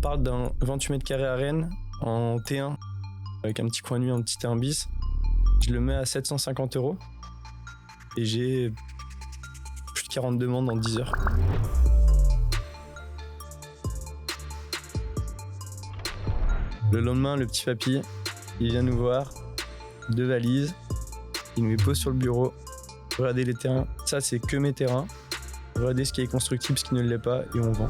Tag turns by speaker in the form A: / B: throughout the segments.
A: parle d'un 28 mètres carrés à Rennes en T1 avec un petit coin de nuit, un petit T1 bis. Je le mets à 750 € et j'ai plus de 40 demandes en 10 heures. Le lendemain, le petit papy, il vient nous voir, 2 valises, il nous les pose sur le bureau. Regardez les terrains, ça c'est que mes terrains. Regardez ce qui est constructible, ce qui ne l'est pas, et on vend.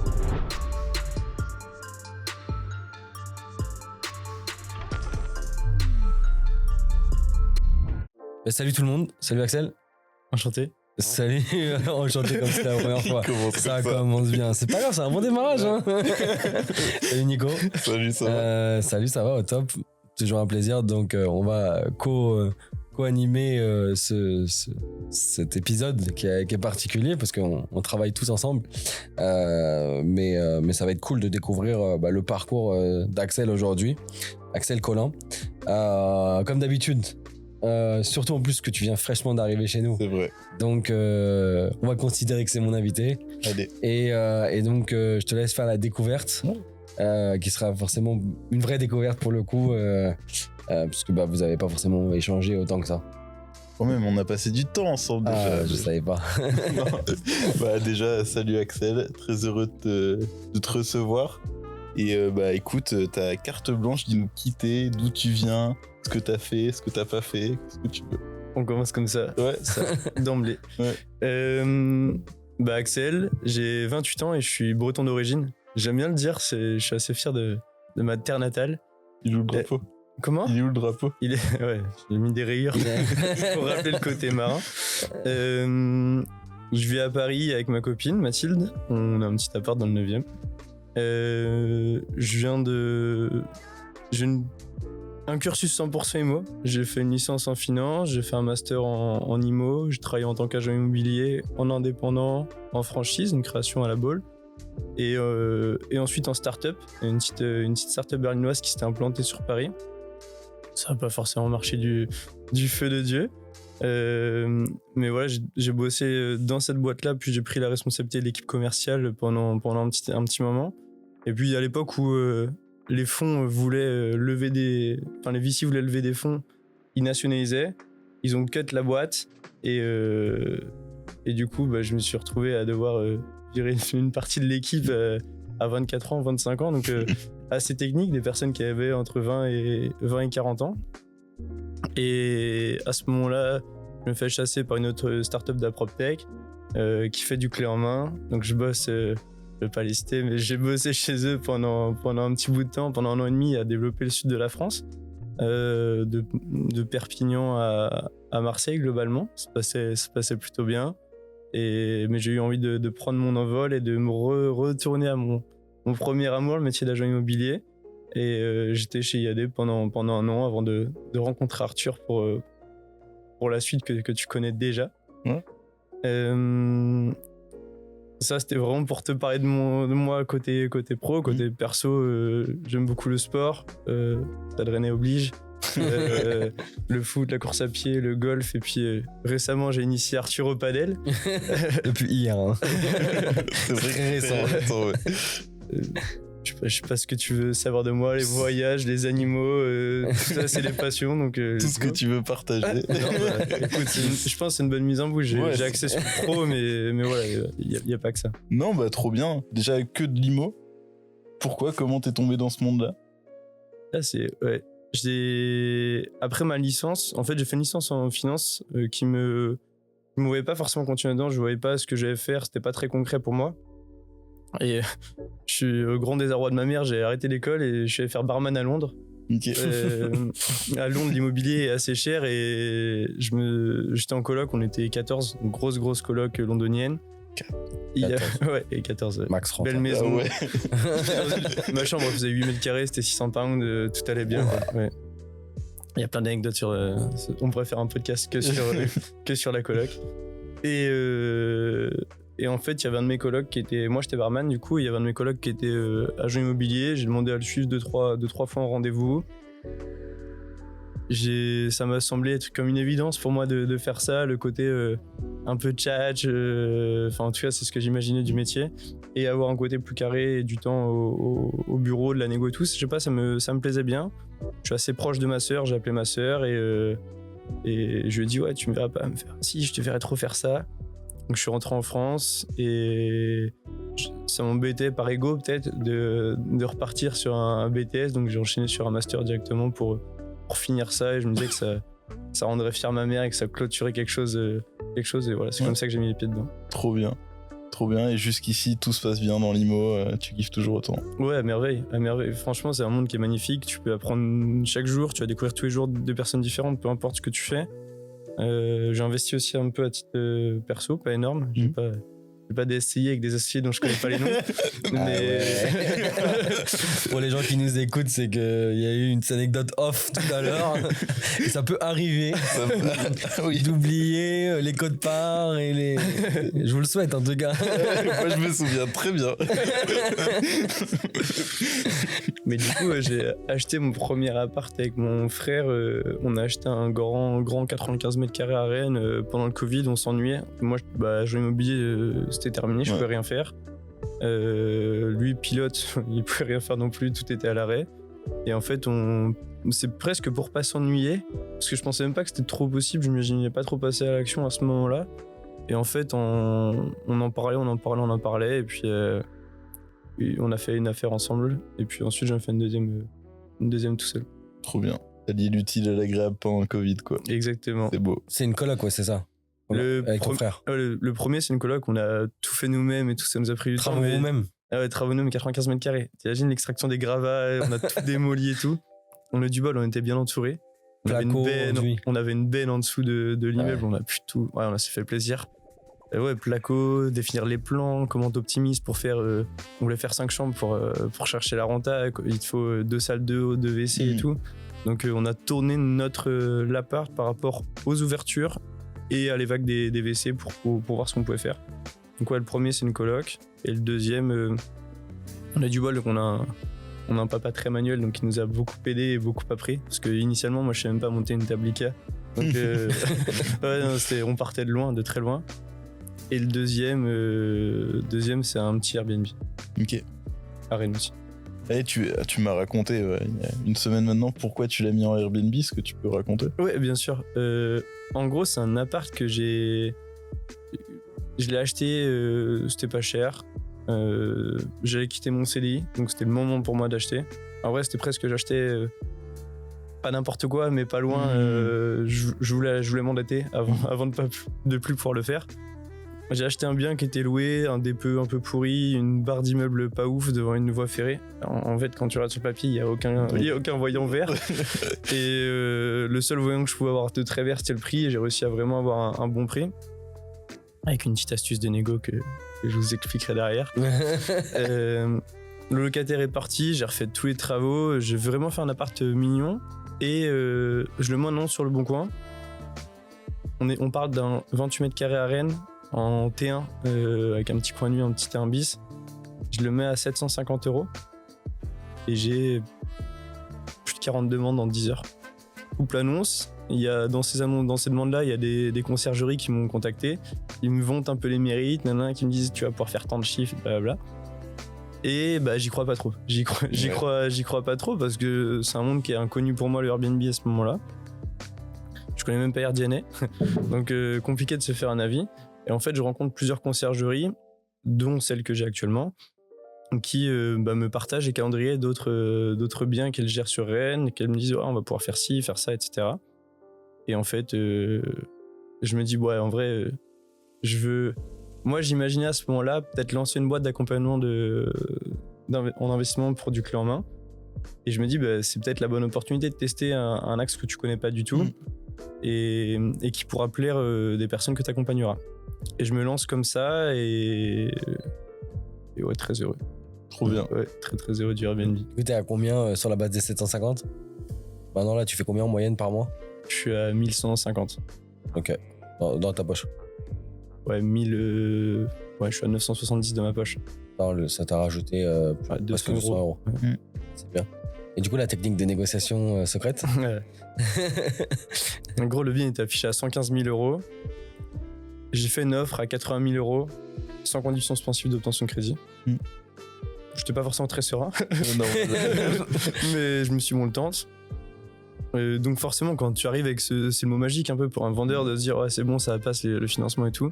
B: Salut tout le monde, salut Axel.
A: Enchanté.
B: Salut, enchanté comme c'était la première fois. Ça commence bien, c'est pas grave, c'est un bon démarrage. Hein. Salut Nico.
C: Salut, ça va.
B: Salut, ça va, au top. Toujours un plaisir, donc on va co-animer cet épisode qui est particulier parce qu'on travaille tous ensemble. Mais ça va être cool de découvrir le parcours d'Axel aujourd'hui. Axel Collin. Comme d'habitude. Surtout en plus que tu viens fraîchement d'arriver chez nous.
C: C'est vrai.
B: Donc on va considérer que c'est mon invité.
C: Allez.
B: Et donc je te laisse faire la découverte, qui sera forcément une vraie découverte pour le coup, parce que vous avez pas forcément échangé autant que ça.
C: Quand même, on a passé du temps ensemble déjà.
B: Je savais pas.
C: Déjà, salut Axel, très heureux de te recevoir. Et écoute, ta carte blanche, dis-nous qui t'es, d'où tu viens, ce que t'as fait, ce que t'as pas fait, ce que tu veux.
A: On commence comme ça.
C: Ouais.
A: Ça, d'emblée.
C: Ouais.
A: Axel, j'ai 28 ans et je suis breton d'origine. J'aime bien le dire, je suis assez fier de ma terre natale.
C: Il est où le drapeau?
A: Comment?
C: Il est où le drapeau?
A: Ouais, j'ai mis des rayures pour rappeler le côté marin. Je vis à Paris avec ma copine Mathilde. On a un petit appart dans le 9e. J'ai un cursus 100% IMO. J'ai fait une licence en finance, j'ai fait un master en IMO, j'ai travaillé en tant qu'agent immobilier, en indépendant, en franchise, une création à la Baule. Et ensuite en start-up, une petite start-up berlinoise qui s'était implantée sur Paris. Ça n'a pas forcément marché du feu de Dieu. Mais voilà, j'ai bossé dans cette boîte-là, puis j'ai pris la responsabilité de l'équipe commerciale pendant un petit moment. Et puis à l'époque où les fonds voulaient les VC voulaient lever des fonds, ils nationalisaient, ils ont cut la boîte et du coup je me suis retrouvé à devoir virer une partie de l'équipe à 24 ans, 25 ans, donc assez technique, des personnes qui avaient entre 20 et 40 ans. Et à ce moment-là, je me fais chasser par une autre startup d'AppropTech qui fait du clé en main. Donc je bosse, je vais pas les citer, mais j'ai bossé chez eux pendant un petit bout de temps, pendant 1 an et demi, à développer le sud de la France, de Perpignan à Marseille globalement. Ça passait plutôt bien. Mais j'ai eu envie de prendre mon envol et de me retourner à mon premier amour, le métier d'agent immobilier. Et j'étais chez IAD pendant 1 an avant de rencontrer Arthur pour la suite que tu connais déjà. Ça, c'était vraiment pour te parler de moi côté pro. Côté perso, j'aime beaucoup le sport. Stade Rennais oblige. Le foot, la course à pied, le golf. Et puis récemment, j'ai initié Arthur au padel.
B: Depuis hier. Hein.
C: C'est très récent. Ouais.
A: Je sais pas ce que tu veux savoir de moi, les voyages, les animaux, tout ça c'est des passions. Donc,
C: tout ce que tu veux partager.
A: Écoute, je pense que c'est une bonne mise en bouche. J'ai accès sur le pro, mais voilà, il n'y a pas que ça.
C: Non, trop bien. Déjà que de l'IMO. Pourquoi? Comment t'es tombé dans ce monde-là?
A: Là, après ma licence, en fait, j'ai fait une licence en finance qui me voyais pas forcément continuer dedans. Je voyais pas ce que j'allais faire. C'était pas très concret pour moi. Et je suis au grand désarroi de ma mère, j'ai arrêté l'école et je suis allé faire barman à Londres.
C: Okay.
A: À Londres, l'immobilier est assez cher et j'étais en coloc, on était 14, une grosse coloc londonienne. 14.
B: Max 30.
A: Belle maison.
C: Ouais.
A: Ma chambre faisait 8 mètres carrés, c'était 600 pounds, tout allait bien. Ouais. Il y a plein d'anecdotes sur. On pourrait faire un podcast que sur la coloc. Et en fait, il y avait un de mes colocs qui était... Moi, j'étais barman, du coup, il y avait un de mes colocs qui était agent immobilier. J'ai demandé à le suivre deux, trois fois en rendez-vous. Ça m'a semblé être comme une évidence pour moi de faire ça, le côté un peu tchatch. En tout cas, c'est ce que j'imaginais du métier. et avoir un côté plus carré et du temps au bureau, de la négo et tout, je sais pas, ça me plaisait bien. Je suis assez proche de ma sœur, j'ai appelé ma sœur et je lui ai dit ouais, tu me verras pas me faire si, je te verrais trop faire ça. Donc je suis rentré en France et ça m'embêtait par ego peut-être de repartir sur un BTS, donc j'ai enchaîné sur un master directement pour finir ça et je me disais que ça rendrait fier ma mère et que ça clôturait quelque chose et voilà, c'est comme ça que j'ai mis les pieds dedans.
C: Trop bien. Trop bien, et jusqu'ici tout se passe bien dans l'IMO, tu kiffes toujours autant.
A: Ouais, à merveille. Franchement, c'est un monde qui est magnifique, tu peux apprendre chaque jour, tu vas découvrir tous les jours des personnes différentes, peu importe ce que tu fais. J'ai investi aussi un peu à titre perso, pas énorme, j'ai pas des SCI avec des associés dont je connais pas les noms. Mais
B: Pour les gens qui nous écoutent, c'est qu'il y a eu une anecdote off tout à l'heure. Et ça peut arriver d'oublier les codes parts et les. Je vous le souhaite en tout cas.
C: Moi je me souviens très bien.
A: Mais du coup, j'ai acheté mon premier appart avec mon frère. On a acheté un grand 95 mètres carrés à Rennes. Pendant le Covid, on s'ennuyait. Moi, jeu immobilier, c'était terminé, je pouvais rien faire. Lui, pilote, il pouvait rien faire non plus, tout était à l'arrêt. Et en fait, c'est presque pour pas s'ennuyer, parce que je pensais même pas que c'était trop possible, je m'imaginais pas trop passer à l'action à ce moment-là. Et en fait, on en parlait, et puis on a fait une affaire ensemble, et puis ensuite j'en ai fait une deuxième tout seul.
C: Trop bien. T'as dit l'utile à l'agréable pendant le Covid, quoi.
A: Exactement.
C: C'est beau.
B: C'est une coloc, ouais, c'est ça. Avec ton frère.
A: Le premier, c'est une coloc, on a tout fait nous-mêmes et tout, ça nous a pris du temps.
B: Travaux vous-même.
A: Ah ouais, travaux nous-mêmes, 95 mètres carrés. T'imagines l'extraction des gravats, on a tout démoli et tout. On a eu du bol, on était bien entourés. On avait une benne en dessous de l'immeuble, on a pu tout. Ouais, on s'est fait plaisir. Ouais, placo, définir les plans, comment t'optimises pour faire. On voulait faire 5 chambres pour chercher la renta. Il te faut 2 salles de haut, 2 WC et tout. Donc on a tourné l'appart par rapport aux ouvertures et à l'évac des WC pour voir ce qu'on pouvait faire. Donc ouais, le premier c'est une coloc et le deuxième, on a du bol, donc on a un papa très manuel, donc il nous a beaucoup aidé et beaucoup appris, parce que initialement moi je savais même pas monter une tablica, donc ouais, non, on partait de loin, de très loin. Et le deuxième c'est un petit Airbnb.
C: Ok.
A: À Rennes aussi.
C: Et tu m'as raconté il y a une semaine maintenant pourquoi tu l'as mis en Airbnb, est-ce que tu peux raconter?
A: Ouais, bien sûr. En gros, c'est un appart que je l'ai acheté, c'était pas cher. J'allais quitter mon CDI, donc c'était le moment pour moi d'acheter. En vrai, c'était presque j'achetais pas n'importe quoi, mais pas loin. Je voulais m'endetter avant de plus pouvoir le faire. J'ai acheté un bien qui était loué, un DPE un peu pourri, une barre d'immeuble pas ouf devant une voie ferrée. En fait, quand tu regardes sur le papier, il y a aucun voyant vert. Et le seul voyant que je pouvais avoir de très vert, c'était le prix. Et j'ai réussi à vraiment avoir un bon prix. Avec une petite astuce de négo que je vous expliquerai derrière. Le locataire est parti, j'ai refait tous les travaux. J'ai vraiment fait un appart mignon. Et je le mets en annonce sur le Bon Coin. On parle d'un 28 mètres carrés à Rennes, en T1, avec un petit coin de nuit, un petit T1 bis. Je le mets à 750 €. Et j'ai plus de 40 demandes en 10 heures. Coupe l'annonce. Il y a, dans ces demandes-là, il y a des conciergeries qui m'ont contacté. Ils me vantent un peu les mérites, qui me disent tu vas pouvoir faire tant de chiffres, blablabla. Et j'y crois pas trop. J'y crois pas trop parce que c'est un monde qui est inconnu pour moi, le Airbnb, à ce moment-là. Je connais même pas AirDNA. Donc compliqué de se faire un avis. Et en fait, je rencontre plusieurs conciergeries, dont celle que j'ai actuellement, qui me partagent les calendriers d'autres biens qu'elles gèrent sur Rennes, qu'elles me disent on va pouvoir faire ci, faire ça, etc. Et en fait, je me dis ouais, en vrai, moi j'imaginais à ce moment-là peut-être lancer une boîte d'accompagnement en investissement pour du clé en main. Et je me dis c'est peut-être la bonne opportunité de tester un axe que tu connais pas du tout et qui pourra plaire des personnes que tu accompagneras. Et je me lance comme ça et ouais, très heureux.
C: Trop bien.
A: Ouais, très très heureux du Airbnb.
B: Du coup, t'es à combien sur la base des 750? Maintenant là, tu fais combien en moyenne par mois?
A: Je suis à 1150.
B: Ok. Dans ta poche?
A: Ouais, ouais, je suis à 970 dans ma poche.
B: Non, ça t'a rajouté presque 200 €.
A: Ouais.
B: C'est bien. Et du coup, la technique de négociation secrète?
A: En gros, le bien était affiché à 115 000 €. j'ai fait une offre à 80 000 euros sans condition suspensive d'obtention de crédit. J'étais pas forcément très serein,
C: Non,
A: mais je me suis dit, bon, le tente. Donc forcément, quand tu arrives avec c'est le mot magique un peu pour un vendeur de se dire ouais, c'est bon, ça passe le financement et tout.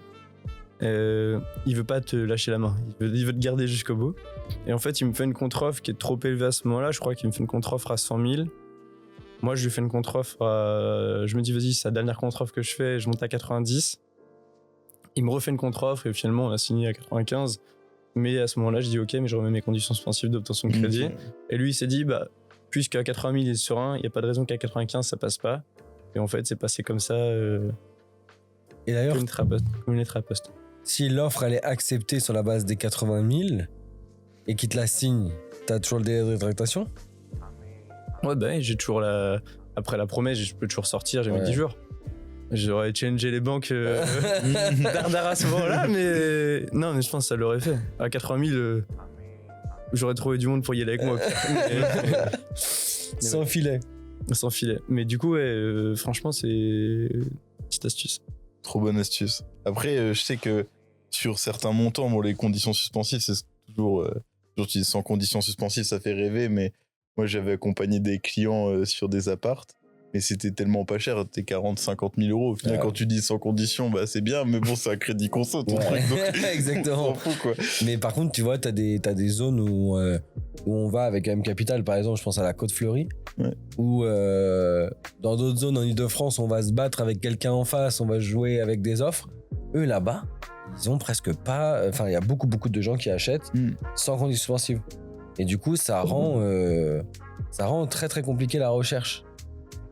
A: Il veut pas te lâcher la main, il veut te garder jusqu'au bout. Et en fait, il me fait une contre-offre qui est trop élevée à ce moment-là. Je crois qu'il me fait une contre-offre à 100 000. Moi, je lui fais une contre-offre je me dis vas-y, c'est la dernière contre-offre que je fais, je monte à 90. Il me refait une contre-offre et finalement on a signé à 95. Mais à ce moment-là, je dis ok, mais je remets mes conditions suspensives d'obtention de crédit. Et lui, il s'est dit bah puisqu'à 80 000 il est serein, il n'y a pas de raison qu'à 95 ça passe pas. Et en fait, c'est passé comme ça.
B: Et d'ailleurs,
A: comme une lettre à la poste.
B: si l'offre elle est acceptée sur la base des 80 000 et qu'il te la signe, t'as toujours le délai de rétractation?
A: Ouais, bah j'ai toujours après la promesse, je peux toujours sortir, j'ai mis 10 jours. J'aurais changé les banques dardard à ce moment-là, mais non, mais je pense que ça l'aurait fait. À 80 000, j'aurais trouvé du monde pour y aller avec moi.
B: Sans filet.
A: Sans filet. Mais du coup, ouais, franchement, c'est une petite astuce.
C: Trop bonne astuce. Après, je sais que sur certains montants, bon, les conditions suspensives, c'est toujours sans conditions suspensives, ça fait rêver, mais moi, j'avais accompagné des clients sur des appartes, mais c'était tellement pas cher, c'était 40-50 000 euros. Au final, quand tu dis sans condition, bah, c'est bien, mais bon, c'est un crédit conso, ton truc. Donc,
B: exactement.
C: on s'en fout, quoi.
B: Mais par contre, tu vois, t'as des zones où on va avec M Capital, par exemple, je pense à la Côte-Fleurie, où dans d'autres zones en Ile-de-France, on va se battre avec quelqu'un en face, on va jouer avec des offres. Eux, là-bas, ils ont presque pas... Enfin, il y a beaucoup de gens qui achètent sans condition suspensive. Et du coup, ça rend très très compliqué la recherche.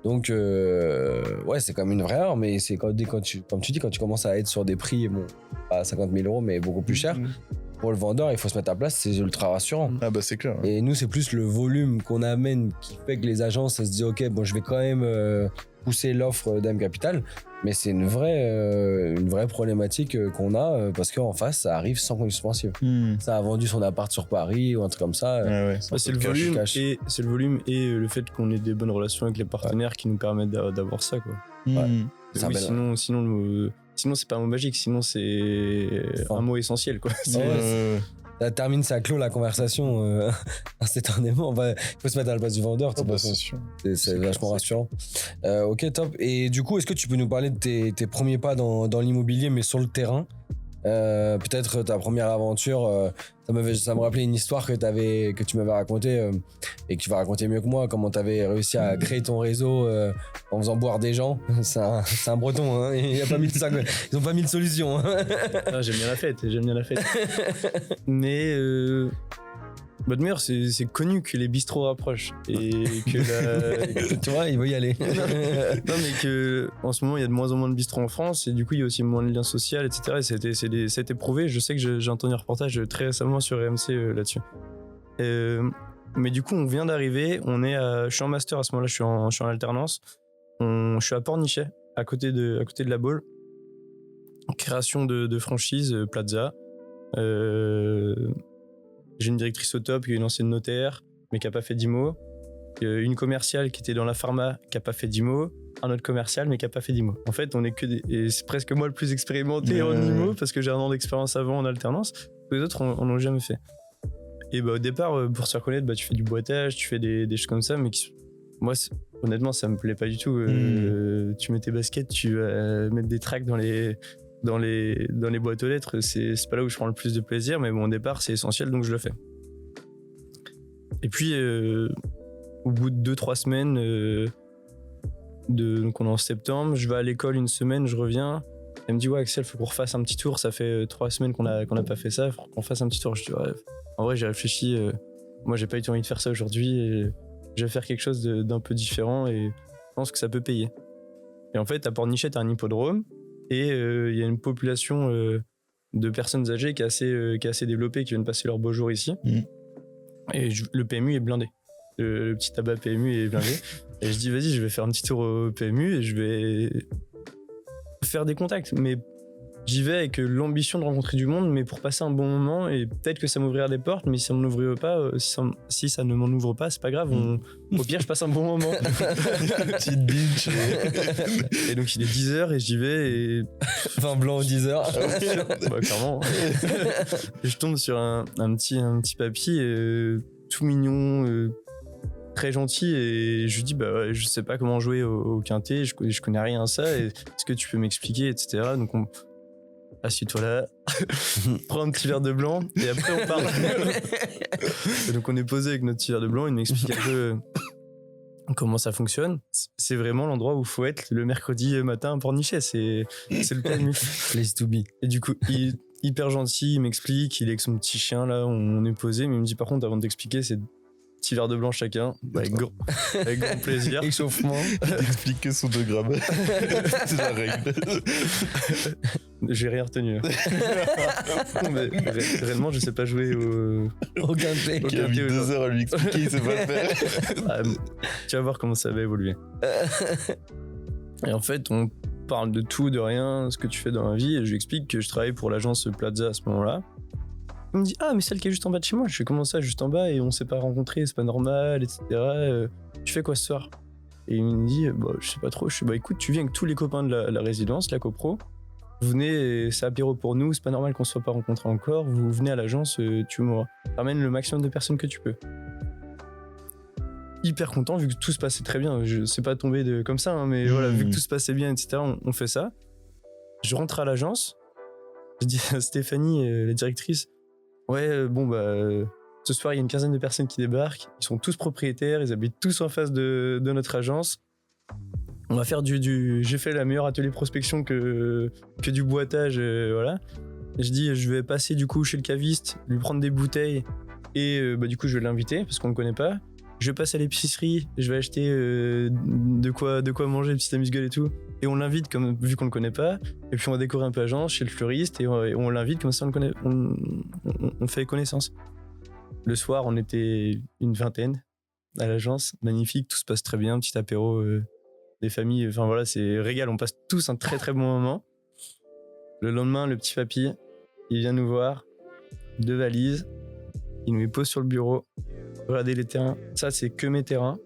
B: Donc, ouais, c'est comme une vraie heure, mais c'est comme tu dis, quand tu commences à être sur des prix, bon, pas 50 000 euros, mais beaucoup plus cher, pour le vendeur, il faut se mettre à place, c'est ultra rassurant.
C: Ah bah c'est clair.
B: Et nous, c'est plus le volume qu'on amène qui fait que les agences se disent, ok, bon, je vais quand même pousser l'offre d'M Capital, mais c'est une vraie problématique qu'on a parce qu'en face, ça arrive sans condition suspensive. Ça a vendu son appart sur Paris ou un truc comme ça.
A: C'est le volume et le fait qu'on ait des bonnes relations avec les partenaires qui nous permettent d'avoir ça, quoi. Oui, sinon c'est pas un mot magique, sinon c'est un mot essentiel, quoi.
B: Ça termine, ça clôt la conversation instantanément. Il faut se mettre à la place du vendeur. C'est vachement rassurant. Ok, top. Et du coup, est-ce que tu peux nous parler de tes premiers pas dans l'immobilier, mais sur le terrain? Peut-être ta première aventure, ça me rappelait une histoire que tu m'avais racontée et que tu vas raconter mieux que moi, comment tu avais réussi à créer ton réseau en faisant boire des gens. C'est un breton, hein, il a pas mis ça, ils ont pas mis de solution. Hein.
A: Ah, j'aime bien la fête. Mais Bodmer, c'est connu que les bistrots rapprochent et que
B: tu vois, il veut y aller.
A: Non, mais que en ce moment il y a de moins en moins de bistrots en France et du coup il y a aussi moins de liens sociaux, etc. Et ça a été prouvé. Je sais que j'ai entendu un reportage très récemment sur RMC là-dessus. Mais du coup on vient d'arriver, je suis en master à ce moment-là, je suis en alternance. Je suis à Pornichet, à côté de la Baule. Création de franchise Plaza. J'ai une directrice au top, qui est une ancienne notaire, mais qui n'a pas fait d'IMO. Une commerciale qui était dans la pharma, qui n'a pas fait d'IMO. Un autre commercial, mais qui n'a pas fait d'IMO. En fait, on est et c'est presque moi le plus expérimenté en IMO, parce que j'ai 1 an d'expérience avant en alternance. Les autres, on n'en a jamais fait. Et au départ, pour se faire connaître, tu fais du boitage, tu fais des choses comme ça, mais moi, honnêtement, ça me plaît pas du tout. Tu mets tes baskets, tu vas mettre des tracts dans les boîtes aux lettres, c'est pas là où je prends le plus de plaisir, mais bon, au départ c'est essentiel, donc je le fais. Et puis au bout de 2-3 semaines donc on est en septembre, je vais à l'école une semaine, je reviens, elle me dit ouais Axel, faut qu'on refasse un petit tour, ça fait 3 semaines qu'on a pas fait ça, faut qu'on fasse un petit tour. Je dis ouais, en vrai j'ai réfléchi, moi j'ai pas eu envie de faire ça aujourd'hui, et je vais faire quelque chose d'un peu différent et je pense que ça peut payer. Et en fait à Pornichet t'as un hippodrome et il y a une population de personnes âgées qui est assez développée, qui viennent passer leur beau jour ici. Et le PMU est blindé. Le petit tabac PMU est blindé. Et je dis vas-y, je vais faire un petit tour au PMU et je vais faire des contacts. Mais j'y vais avec l'ambition de rencontrer du monde, mais pour passer un bon moment, et peut-être que ça m'ouvrira des portes, mais si ça m'ouvrirait pas, si ça ne m'en ouvre pas, c'est pas grave. Au pire, je passe un bon moment.
C: Petite bitch.
A: Et donc il est 10h et j'y vais et
B: Vin blanc 10h.
A: bah, clairement. Et je tombe sur un petit papy tout mignon, très gentil, et je lui dis bah ouais, je sais pas comment jouer au quintet, je connais rien à ça, est-ce que tu peux m'expliquer, etc. Donc assieds-toi là, prends un petit verre de blanc et après on parle. Et donc on est posé avec notre petit verre de blanc, il m'explique un peu comment ça fonctionne. C'est vraiment l'endroit où il faut être le mercredi matin à Pornichet, c'est le PMU.
B: Place to be.
A: Et du coup, hyper gentil, il m'explique, il est avec son petit chien là, on est posé, mais il me dit par contre avant de t'expliquer, c'est petit verre de blanc chacun, avec grand plaisir.
B: Échauffement.
C: T'expliques que sous 2 grammes. C'est la règle.
A: J'ai rien retenu. Non, mais réellement, je sais pas jouer
B: Au quintet.
C: Qui a mis 2 heures à lui expliquer, il sait pas le faire.
A: Ah, tu vas voir comment ça va évoluer. Et en fait, on parle de tout, de rien, ce que tu fais dans la vie, et je lui explique que je travaille pour l'agence Plaza à ce moment-là. Il me dit ah mais celle qui est juste en bas de chez moi. Je fais comment ça juste en bas et on s'est pas rencontrés, c'est pas normal, etc. Tu fais quoi ce soir? Et il me dit bah je sais pas trop. Je fais bah écoute, tu viens avec tous les copains de la résidence, la copro. Vous venez, c'est apéro pour nous, c'est pas normal qu'on se soit pas rencontrés encore. Vous venez à l'agence, tu me ramènes le maximum de personnes que tu peux. Hyper content vu que tout se passait très bien. Je sais pas tombé comme ça, hein, mais voilà, vu que tout se passait bien, etc. On fait ça. Je rentre à l'agence. Je dis à Stéphanie, la directrice. Ouais, bon bah ce soir il y a une quinzaine de personnes qui débarquent, ils sont tous propriétaires, ils habitent tous en face de notre agence. On va faire j'ai fait la meilleure atelier prospection que du boitage, voilà. Et je dis je vais passer du coup chez le caviste, lui prendre des bouteilles et bah du coup je vais l'inviter parce qu'on le connaît pas. Je passe à l'épicerie, je vais acheter de quoi manger, petite amuse-gueule et tout. Et on l'invite comme vu qu'on le connaît pas. Et puis on va décorer un peu l'agence chez le fleuriste et on l'invite comme ça on le connaît, on fait connaissance. Le soir, on était une vingtaine à l'agence, magnifique, tout se passe très bien, petit apéro des familles, enfin voilà, c'est régal, on passe tous un très très bon moment. Le lendemain, le petit papy, il vient nous voir, 2 valises, il nous les pose sur le bureau. Regardez les terrains, ça c'est que mes terrains.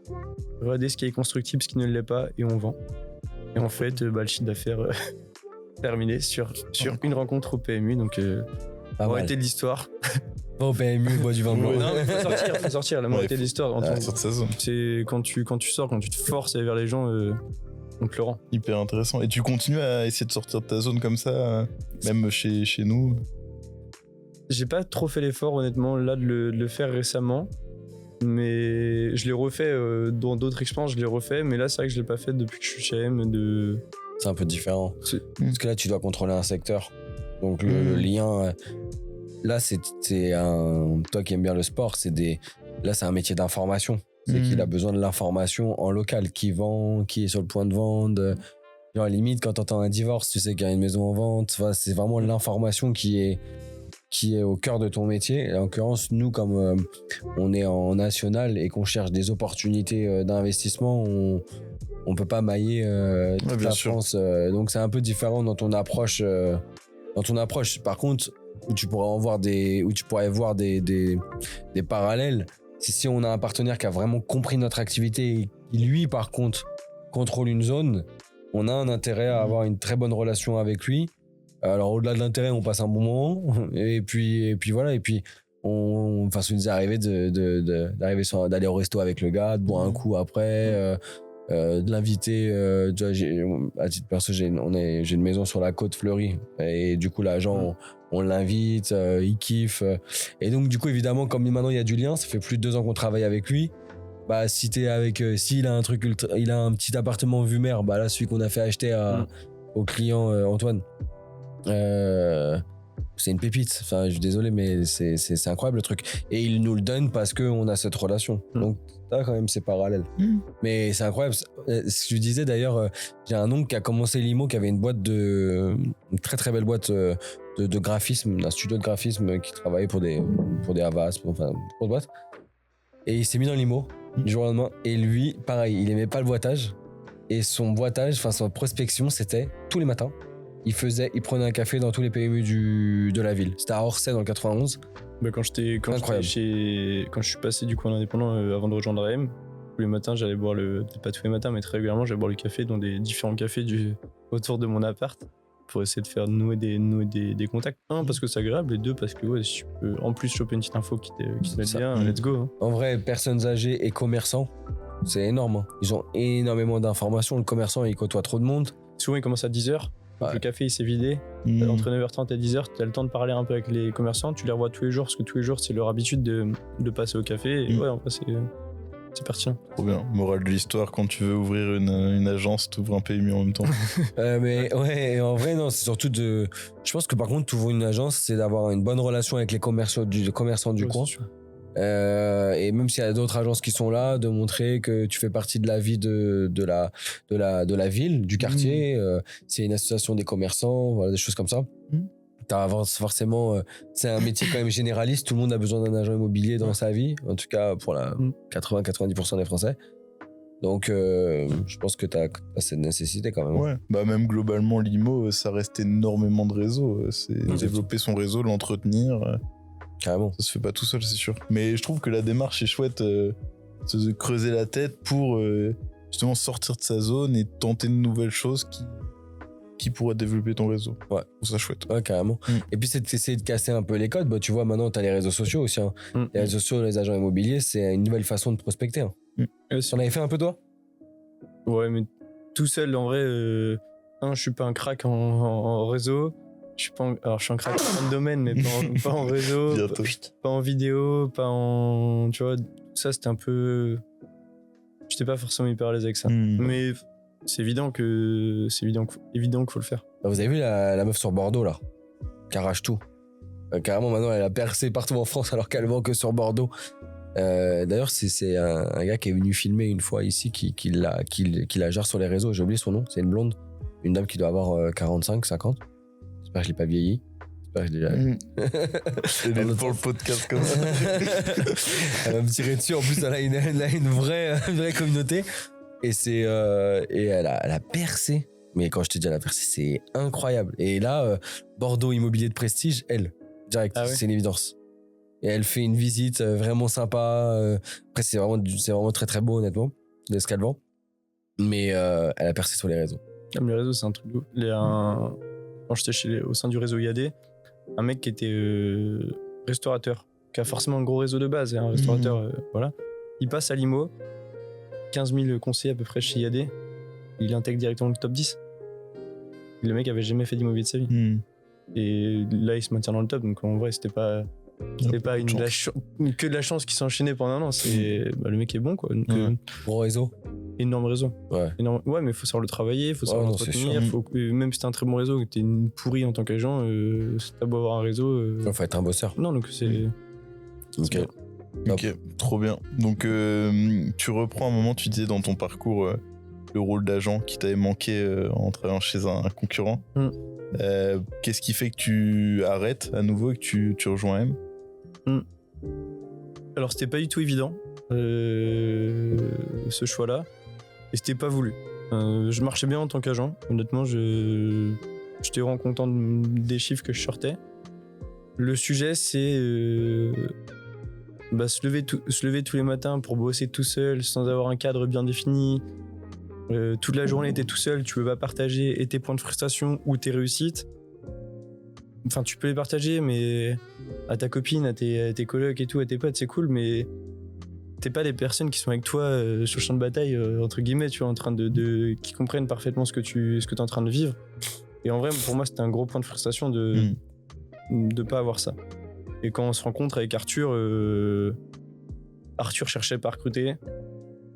A: Regardez ce qui est constructible, ce qui ne l'est pas, et on vend. Et en fait, le chiffre d'affaires terminé sur une rencontre au PMU, donc arrêtez de l'histoire.
B: Pas au PMU, bois du vin blanc.
A: Non, mais faut sortir, la moitié de l'histoire.
C: Sur sa zone.
A: C'est quand tu sors, quand tu te forces à aller vers les gens, on te le rend.
C: Hyper intéressant. Et tu continues à essayer de sortir de ta zone comme ça, même chez nous?
A: J'ai pas trop fait l'effort, honnêtement, là, de le faire récemment. Mais je l'ai refait dans d'autres expériences, je l'ai refait. Mais là, c'est vrai que je l'ai pas fait depuis que je suis chez M.
B: C'est un peu différent. Parce que là, tu dois contrôler un secteur. Donc, le lien. Là, c'est toi qui aimes bien le sport, là, c'est un métier d'information. C'est qu'il a besoin de l'information en local. Qui vend, qui est sur le point de vendre. Genre, limite, quand t'entends un divorce, tu sais qu'il y a une maison en vente. Enfin, c'est vraiment l'information qui est au cœur de ton métier. Et en l'occurrence, nous, comme on est en national et qu'on cherche des opportunités d'investissement, on peut pas mailler toute la France. Donc, c'est un peu différent dans ton approche. Par contre, où tu pourrais voir des parallèles, c'est si on a un partenaire qui a vraiment compris notre activité et qui, lui, par contre, contrôle une zone, on a un intérêt à avoir une très bonne relation avec lui. Alors, au-delà de l'intérêt, on passe un bon moment. Et puis voilà. Et puis, ça nous est arrivé d'aller au resto avec le gars, de boire un coup après, de l'inviter. À titre perso, j'ai une maison sur la côte fleurie. Et du coup, l'agent, on l'invite, il kiffe. Et donc, du coup, évidemment, comme maintenant, il y a du lien, ça fait plus de 2 ans qu'on travaille avec lui. Bah, si t'es s'il a il a un petit appartement vue mer, bah là, celui qu'on a fait acheter au client Antoine. C'est une pépite, enfin je suis désolé mais c'est incroyable le truc et il nous le donne parce qu'on a cette relation donc là quand même c'est parallèle mais c'est incroyable. Ce que je disais d'ailleurs, j'ai un oncle qui a commencé l'IMO, qui avait une très très belle boîte de graphisme, un studio de graphisme qui travaillait pour des Havas, pour de boîtes, et il s'est mis dans l'IMO du jour au lendemain. Et lui pareil, il aimait pas le boitage et son boitage, enfin sa prospection, c'était tous les matins il prenait un café dans tous les PMU de la ville. C'était à Orsay dans le 91.
A: Bah, quand je suis passé du coup en indépendant avant de rejoindre AM, tous les matins j'allais boire pas tous les matins mais très régulièrement j'allais boire le café dans des différents cafés autour de mon appart pour essayer de faire nouer des contacts. Un, parce que c'est agréable, et deux, parce que si tu peux en plus choper une petite info qui te met bien, let's go. Hein.
B: En vrai, personnes âgées et commerçants, c'est énorme. Hein. Ils ont énormément d'informations. Le commerçant, il côtoie trop de monde.
A: Souvent, il commence à 10h. Le café il s'est vidé. Entre 9h30 et 10h, tu as le temps de parler un peu avec les commerçants. Tu les revois tous les jours parce que tous les jours, c'est leur habitude de passer au café. Et en vrai, c'est pertinent.
C: Trop bien. Morale de l'histoire, quand tu veux ouvrir une agence, tu ouvres un PMU en même temps.
B: Mais ouais, en vrai, non, c'est surtout de. Je pense que par contre, tu ouvres une agence, c'est d'avoir une bonne relation avec les commerçants du coin. Et même s'il y a d'autres agences qui sont là, de montrer que tu fais partie de la vie de la ville, du quartier. C'est une association des commerçants, voilà, des choses comme ça. T'avances forcément. C'est un métier quand même généraliste. Tout le monde a besoin d'un agent immobilier dans sa vie, en tout cas pour 80-90% des Français. Donc, je pense que t'as cette nécessité quand même.
C: Ouais. Bah même globalement, l'IMO, ça reste énormément de réseaux. C'est développer son réseau, l'entretenir.
B: Carrément.
C: Ça se fait pas tout seul, c'est sûr. Mais je trouve que la démarche est chouette, de creuser la tête pour justement sortir de sa zone et tenter de nouvelles choses qui pourraient développer ton réseau.
B: Ouais.
C: Je trouve ça chouette.
B: Ouais, carrément. Et puis, c'est d'essayer de casser un peu les codes. Bah, tu vois, maintenant, t'as les réseaux sociaux aussi. Hein. Les réseaux sociaux, les agents immobiliers, c'est une nouvelle façon de prospecter. Hein. T'en avais fait un peu, toi?
A: Ouais, mais tout seul, en vrai, je suis pas un crack en réseau. Je suis un crack en domaine, mais pas en réseau, pas en vidéo, pas en. Tu vois, ça c'était un peu. J'étais pas forcément hyper à l'aise avec ça. Mais c'est évident qu'il faut le faire.
B: Vous avez vu la meuf sur Bordeaux, là, qui arrache tout. Carrément, maintenant, elle a percé partout en France alors qu'elle vend que sur Bordeaux. D'ailleurs, c'est un gars qui est venu filmer une fois ici, qui la gère sur les réseaux. J'ai oublié son nom, c'est une blonde. Une dame qui doit avoir 45, 50. J'espère que je l'ai pas vieilli. J'espère que je l'ai
C: Elle est pour le podcast comme ça.
B: Elle va me tirer dessus. En plus, elle a une vraie communauté. Et elle a percé. Mais quand je te dis elle a percé, c'est incroyable. Et là, Bordeaux Immobilier de Prestige, direct, c'est une évidence. Et elle fait une visite vraiment sympa. Après, c'est vraiment très très beau, honnêtement, de ce qu'elle vend. Mais elle a percé sur les réseaux.
A: Comme les réseaux, c'est un truc de ouf. Quand j'étais au sein du réseau IAD, un mec qui était restaurateur, qui a forcément un gros réseau de base, un restaurateur, voilà. Il passe à l'IMO, 15 000 conseillers à peu près chez IAD, il intègre directement le top 10. Le mec avait jamais fait d'immobilier de sa vie. Et là, il se maintient dans le top, donc en vrai, c'était pas que de la chance qui s'enchaînait pendant un an. Le mec est bon, quoi. Donc,
B: gros réseau.
A: Énorme réseau.
B: Ouais.
A: Ouais, mais il faut savoir le travailler, il faut savoir l'entretenir. Même si t'es un très bon réseau et que t'es une pourrie en tant qu'agent, t'as beau avoir un réseau.
B: Il faut être un bosseur.
A: Non, donc c'est.
C: Ok, trop bien. Donc, tu reprends un moment, tu disais dans ton parcours le rôle d'agent qui t'avait manqué en travaillant chez un concurrent. Qu'est-ce qui fait que tu arrêtes à nouveau et que tu rejoins M?
A: Alors, c'était pas du tout évident, ce choix-là. Et c'était pas voulu. Je marchais bien en tant qu'agent. Honnêtement, j'étais vraiment content des chiffres que je sortais. Le sujet, c'est se lever tous les matins pour bosser tout seul, sans avoir un cadre bien défini. Toute la journée, t'es tout seul, tu peux pas partager et tes points de frustration ou tes réussites. Enfin, tu peux les partager, mais à ta copine, à tes colocs et tout, à tes potes, c'est cool, mais t'es pas des personnes qui sont avec toi sur le champ de bataille, entre guillemets, tu vois, en train qui comprennent parfaitement ce que t'es en train de vivre. Et en vrai, pour moi, c'était un gros point de frustration de pas avoir ça. Et quand on se rencontre avec Arthur, Arthur cherchait pas à recruter.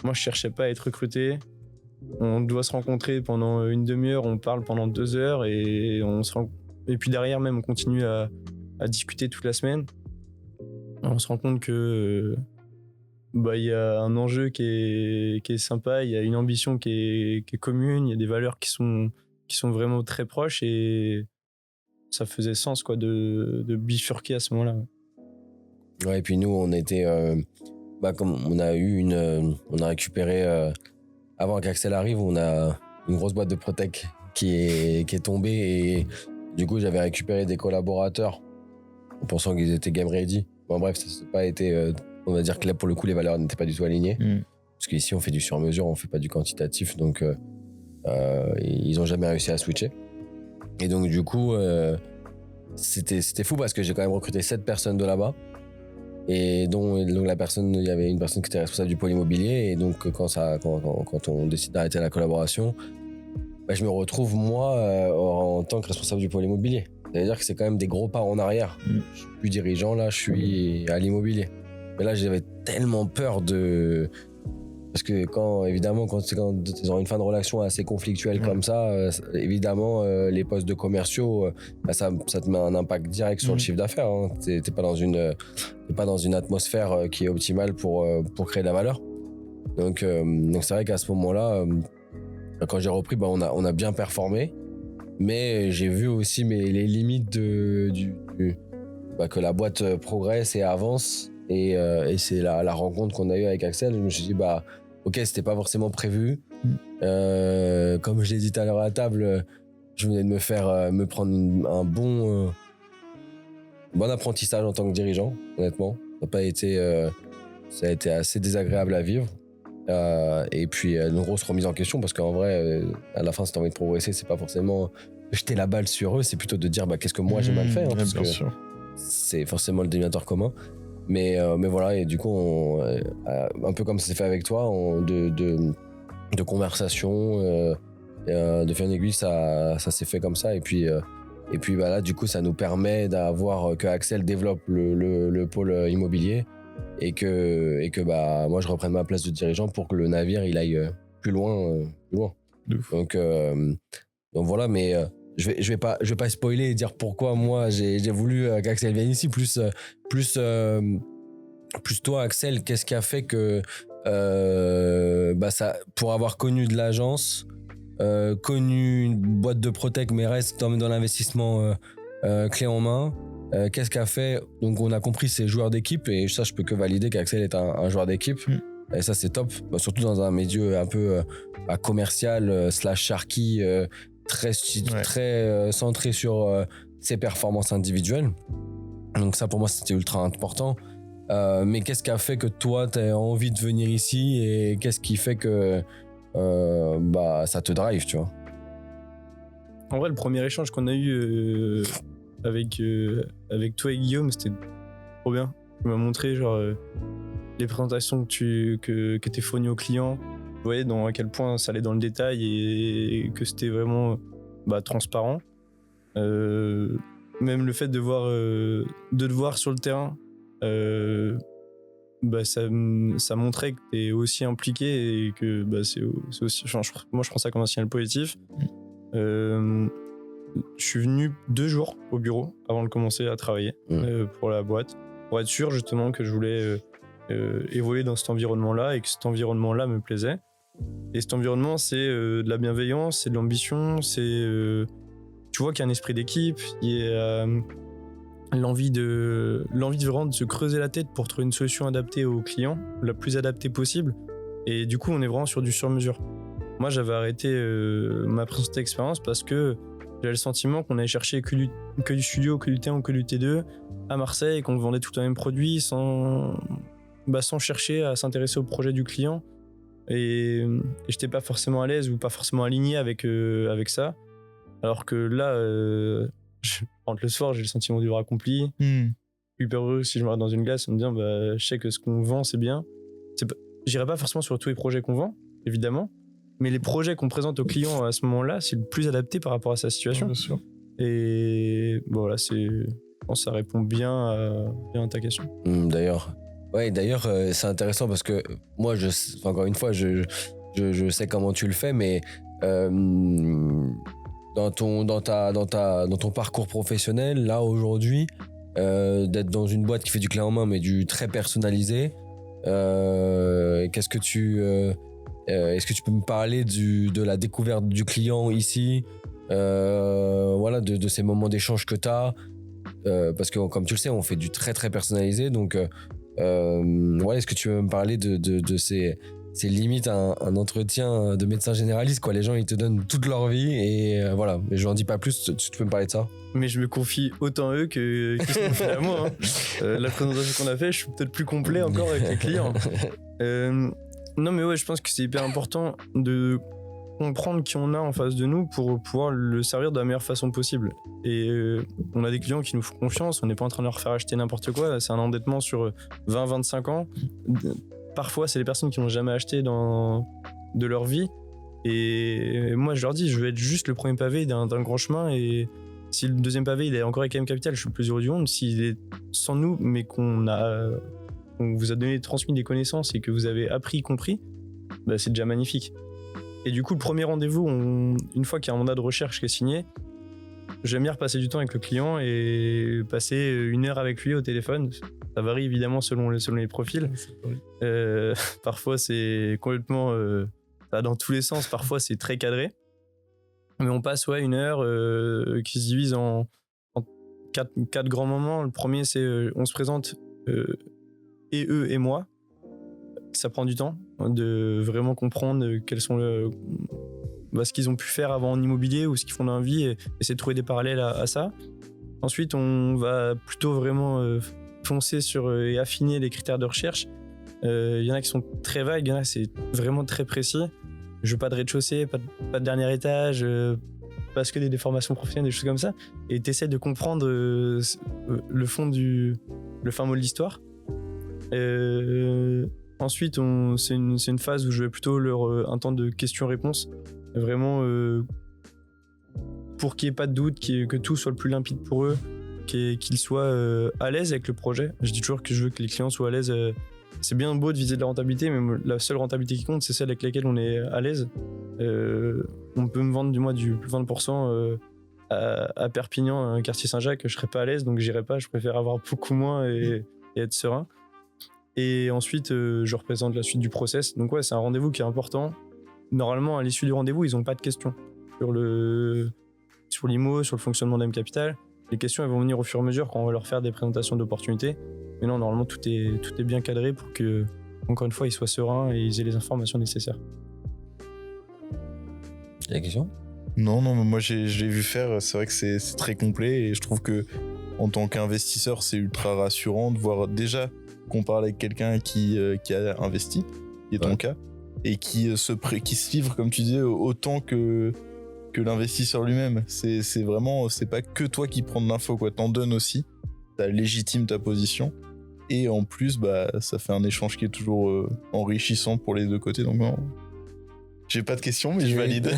A: Moi, je cherchais pas à être recruté. On doit se rencontrer pendant une demi-heure, on parle pendant 2 heures et et puis derrière même, on continue à discuter toute la semaine. On se rend compte que y a un enjeu qui est sympa, il y a une ambition qui est commune, il y a des valeurs qui sont vraiment très proches et ça faisait sens quoi de bifurquer à ce moment-là.
B: Ouais, et puis nous on était comme on a récupéré avant qu'Axel arrive, on a une grosse boîte de Protec qui est tombé et du coup j'avais récupéré des collaborateurs en pensant qu'ils étaient game ready. Bon bref, ça n'a pas été, on va dire que là pour le coup les valeurs n'étaient pas du tout alignées parce qu'ici on fait du sur-mesure, on fait pas du quantitatif, donc ils ont jamais réussi à switcher. Et donc du coup c'était fou parce que j'ai quand même recruté 7 personnes de là-bas. Et donc il y avait une personne qui était responsable du pôle immobilier, et donc quand on décide d'arrêter la collaboration, je me retrouve moi en tant que responsable du pôle immobilier. C'est-à-dire que c'est quand même des gros pas en arrière. Je suis plus dirigeant là, je suis à l'immobilier. Mais là j'avais tellement peur parce que quand ils ont une fin de relation assez conflictuelle comme ça, évidemment les postes de commerciaux, ça te met un impact direct sur le chiffre d'affaires. Hein. T'es pas dans une atmosphère qui est optimale pour créer de la valeur. Donc c'est vrai qu'à ce moment-là, quand j'ai repris, on a bien performé, mais j'ai vu aussi les limites que la boîte progresse et avance. Et c'est la rencontre qu'on a eue avec Axel. Je me suis dit, ok, c'était pas forcément prévu. Comme je l'ai dit tout à l'heure à la table, je venais de me prendre un bon apprentissage en tant que dirigeant, honnêtement. Ça a été assez désagréable à vivre. Et puis une grosse remise en question, parce qu'en vrai, à la fin, si t'as envie de progresser, c'est pas forcément jeter la balle sur eux, c'est plutôt de dire qu'est-ce que moi j'ai mal fait, parce que c'est forcément le dénominateur commun. Mais voilà, et du coup, un peu comme ça s'est fait avec toi, de conversation, de fil en aiguille, ça s'est fait comme ça. Et puis là, du coup, ça nous permet que Axel développe le pôle immobilier et que moi, je reprenne ma place de dirigeant pour que le navire il aille plus loin. Donc voilà, mais je vais pas spoiler et dire pourquoi moi j'ai voulu qu'Axel vienne ici, plus toi, Axel, qu'est-ce qui a fait que pour avoir connu de l'agence, connu une boîte de protect mais reste dans l'investissement clé en main, qu'est-ce qui a fait, donc on a compris, c'est joueur d'équipe, et ça je peux que valider qu'Axel est un joueur d'équipe. Et ça c'est top, surtout dans un milieu un peu commercial / sharky, très centré sur ses performances individuelles. Donc ça pour moi c'était ultra important. Mais qu'est-ce qui a fait que toi t'as envie de venir ici, et qu'est-ce qui fait que ça te drive, tu vois?
A: En vrai, le premier échange qu'on a eu avec toi et Guillaume, c'était trop bien. Tu m'as montré les présentations que t'es fournies aux clients. Vous voyez à quel point ça allait dans le détail et que c'était vraiment transparent. Même le fait de te voir sur le terrain, ça montrait que t'es aussi impliqué, et que c'est aussi, moi je prends ça comme un signal positif. Je suis venu 2 jours au bureau avant de commencer à travailler pour la boîte, pour être sûr justement que je voulais évoluer dans cet environnement-là, et que cet environnement-là me plaisait. Et cet environnement, c'est de la bienveillance, c'est de l'ambition, c'est tu vois qu'il y a un esprit d'équipe, il y a l'envie vraiment de se creuser la tête pour trouver une solution adaptée aux clients, la plus adaptée possible. Et du coup, on est vraiment sur du sur-mesure. Moi, j'avais arrêté ma précédente expérience parce que j'avais le sentiment qu'on allait chercher que du studio, que du T1 ou que du T2 à Marseille, et qu'on vendait tout le même produit sans chercher à s'intéresser au projet du client. Et j'étais pas forcément à l'aise ou pas forcément aligné avec ça. Alors que là, je rentre le soir, j'ai le sentiment du devoir accompli. Je suis hyper heureux si je me regarde dans une glace en me disant je sais que ce qu'on vend, c'est bien. J'irai pas forcément sur tous les projets qu'on vend, évidemment, mais les projets qu'on présente aux clients à ce moment-là, c'est le plus adapté par rapport à sa situation.
C: Bien sûr.
A: Et voilà, je pense que ça répond bien à ta question.
B: D'ailleurs, c'est intéressant parce que moi, encore une fois, je sais comment tu le fais, mais dans ton parcours professionnel, là aujourd'hui, d'être dans une boîte qui fait du clé en main, mais du très personnalisé, est-ce que tu peux me parler de la découverte du client ici, de ces moments d'échange que tu as, parce que comme tu le sais, on fait du très très personnalisé, donc est-ce que tu veux me parler de ces c'est limite un entretien de médecin généraliste, quoi. Les gens, ils te donnent toute leur vie et voilà. Mais je n'en dis pas plus, tu peux me parler de ça?
A: Mais je me confie autant à eux qu'ils se confient à moi. La présentation qu'on a fait, je suis peut-être plus complet encore avec les clients. Non, mais ouais, je pense que c'est hyper important de comprendre qui on a en face de nous pour pouvoir le servir de la meilleure façon possible. Et on a des clients qui nous font confiance, on n'est pas en train de leur faire acheter n'importe quoi, c'est un endettement sur 20-25 ans. Parfois, c'est des personnes qui n'ont jamais acheté de leur vie. Et moi, je leur dis, je veux être juste le premier pavé d'un grand chemin. Et si le deuxième pavé, il est encore avec AM Capital, je suis le plus heureux du monde. S'il est sans nous, mais qu'on vous a transmis des connaissances et que vous avez appris, compris, bah, c'est déjà magnifique. Et du coup, le premier rendez-vous, une fois qu'il y a un mandat de recherche qui est signé, j'aime bien repasser du temps avec le client et passer 1 heure avec lui au téléphone. Ça varie évidemment selon les profils. Parfois, c'est complètement dans tous les sens. Parfois, c'est très cadré. Mais on passe 1 heure qui se divise en 4 grands moments. Le premier, c'est on se présente et eux et moi. Ça prend du temps de vraiment comprendre quels sont ce qu'ils ont pu faire avant en immobilier ou ce qu'ils font dans la vie et essayer de trouver des parallèles à ça. Ensuite, on va plutôt vraiment foncer sur et affiner les critères de recherche. Il y en a qui sont très vagues, il y en a c'est vraiment très précis. Je veux pas de rez-de-chaussée, pas de dernier étage, parce que des déformations professionnelles, des choses comme ça. Et tu essaies de comprendre le fin mot de l'histoire. Ensuite, c'est une phase où je vais plutôt leur un temps de questions-réponses, vraiment pour qu'il n'y ait pas de doute, que tout soit le plus limpide pour eux, qu'ils soient à l'aise avec le projet. Je dis toujours que je veux que les clients soient à l'aise. C'est bien beau de viser de la rentabilité, mais la seule rentabilité qui compte, c'est celle avec laquelle on est à l'aise. On peut me vendre du 20% à Perpignan, un quartier Saint-Jacques, je serais pas à l'aise, donc j'irai pas. Je préfère avoir beaucoup moins et être serein. Et ensuite, je représente la suite du process. Donc ouais, c'est un rendez-vous qui est important. Normalement, à l'issue du rendez-vous, ils n'ont pas de questions sur l'IMO, sur le fonctionnement d'AM Capital. Les questions, elles vont venir au fur et à mesure quand on va leur faire des présentations d'opportunités. Mais non, normalement, tout est bien cadré pour que, encore une fois, ils soient sereins et ils aient les informations nécessaires.
B: Il y a des questions ?
C: Non, mais moi, je l'ai vu faire. C'est vrai que c'est très complet et je trouve que en tant qu'investisseur, c'est ultra rassurant de voir déjà qu'on parle avec quelqu'un qui a investi, qui est ton cas, et qui se livre, comme tu disais, autant que l'investisseur lui-même. C'est vraiment, c'est pas que toi qui prends de l'info, quoi. T'en donnes aussi, t'as légitime ta position, et en plus, bah, ça fait un échange qui est toujours enrichissant pour les deux côtés. Donc non, j'ai pas de questions, mais je valide.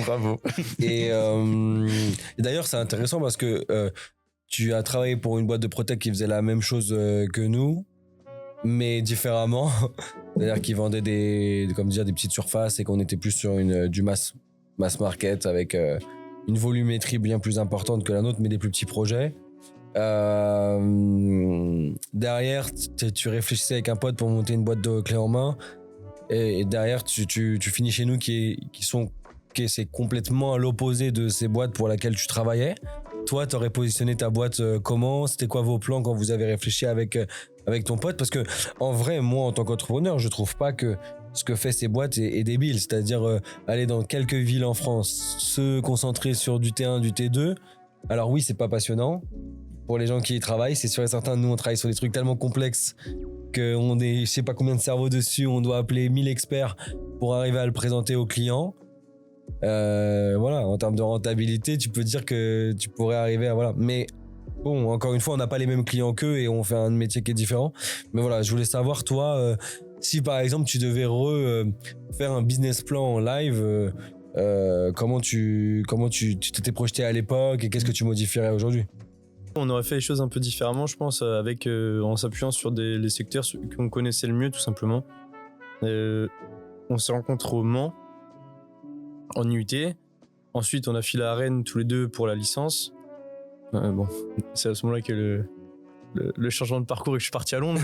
C: Bravo.
B: Et d'ailleurs, c'est intéressant parce que tu as travaillé pour une boîte de Protec qui faisait la même chose que nous, mais différemment. C'est-à-dire qu'ils vendaient des petites surfaces et qu'on était plus sur du mass market avec une volumétrie bien plus importante que la nôtre, mais des plus petits projets. Derrière, tu réfléchissais avec un pote pour monter une boîte de clés en main. Et derrière, tu finis chez nous c'est complètement à l'opposé de ces boîtes pour lesquelles tu travaillais. Toi, t'aurais positionné ta boîte comment ? C'était quoi vos plans quand vous avez réfléchi avec ton pote ? Parce que en vrai, moi, en tant qu'entrepreneur, je trouve pas que ce que fait ces boîtes est débile. C'est-à-dire aller dans quelques villes en France, se concentrer sur du T1, du T2. Alors oui, c'est pas passionnant pour les gens qui y travaillent. C'est sûr et certain, nous, on travaille sur des trucs tellement complexes qu'on est, je sais pas combien de cerveaux dessus. On doit appeler 1000 experts pour arriver à le présenter aux clients. Voilà, en termes de rentabilité, tu peux dire que tu pourrais arriver à voilà. Mais bon, encore une fois, on n'a pas les mêmes clients qu'eux et on fait un métier qui est différent. Mais voilà, je voulais savoir, toi, si par exemple tu devais faire un business plan en live, comment tu t'étais projeté à l'époque et qu'est-ce que tu modifierais aujourd'hui ?
A: On aurait fait les choses un peu différemment, je pense, en s'appuyant sur les secteurs qu'on connaissait le mieux, tout simplement. On se rencontre au Mans, en IUT. Ensuite, on a filé à Rennes tous les deux pour la licence. Bon, c'est à ce moment-là que le changement de parcours et que je suis parti à Londres,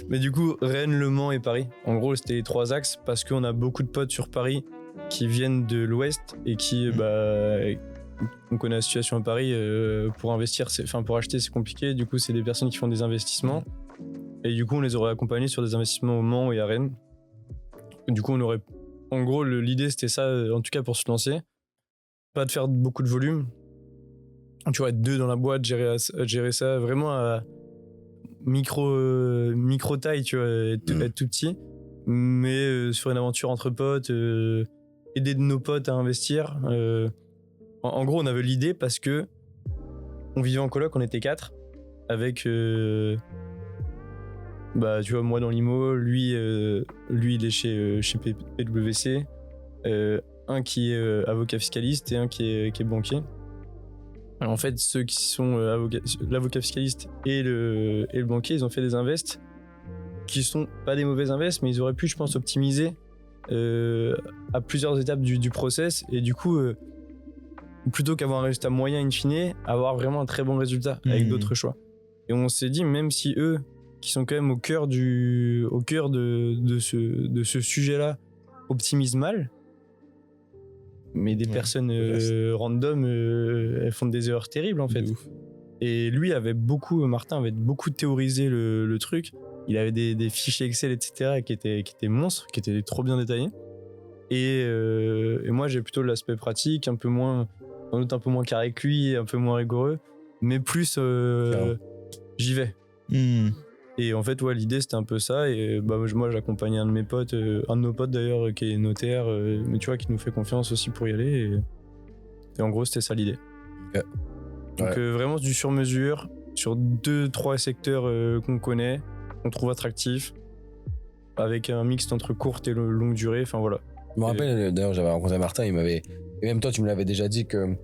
A: mais du coup, Rennes, Le Mans et Paris. En gros, c'était les 3 axes parce qu'on a beaucoup de potes sur Paris qui viennent de l'Ouest et qui, on connaît la situation à Paris, pour investir, pour acheter, c'est compliqué. Du coup, c'est des personnes qui font des investissements. Et du coup, on les aurait accompagnés sur des investissements au Mans et à Rennes. Du coup, on aurait. En gros, l'idée, c'était ça, en tout cas pour se lancer. Pas de faire beaucoup de volume. Tu vois, être 2 dans la boîte, gérer ça vraiment à micro taille, tu vois, être tout petit. Mais sur une aventure entre potes, aider nos potes à investir. En gros, on avait l'idée parce que on vivait en coloc, on était 4, avec bah tu vois, moi dans l'IMO, lui il est chez PwC, un qui est avocat fiscaliste et un qui est banquier. Alors, en fait, ceux qui sont l'avocat fiscaliste et le banquier, ils ont fait des invests qui sont pas des mauvais invests, mais ils auraient pu, je pense, optimiser à plusieurs étapes du process, et du coup plutôt qu'avoir un résultat moyen in fine, avoir vraiment un très bon résultat avec d'autres choix. Et on s'est dit, même si eux, qui sont quand même au cœur de ce sujet-là, optimisent mal, mais des personnes random, elles font des erreurs terribles en fait. Et lui Martin avait beaucoup théorisé le truc. Il avait des fichiers Excel, etc., qui étaient monstres, qui étaient trop bien détaillés. Et moi, j'ai plutôt l'aspect pratique, sans doute un peu moins carré que lui, un peu moins rigoureux, mais plus j'y vais. Et en fait, ouais, l'idée c'était un peu ça. Et bah, moi, j'accompagnais un de nos potes d'ailleurs, qui est notaire, mais tu vois, qui nous fait confiance aussi pour y aller. Et en gros, c'était ça l'idée.
B: Okay.
A: Donc vraiment du sur-mesure sur 2-3 secteurs qu'on connaît, qu'on trouve attractifs, avec un mix entre courte et longue durée. Enfin voilà.
B: Je me rappelle, d'ailleurs, j'avais rencontré Martin, il m'avait, et même toi, tu me l'avais déjà dit que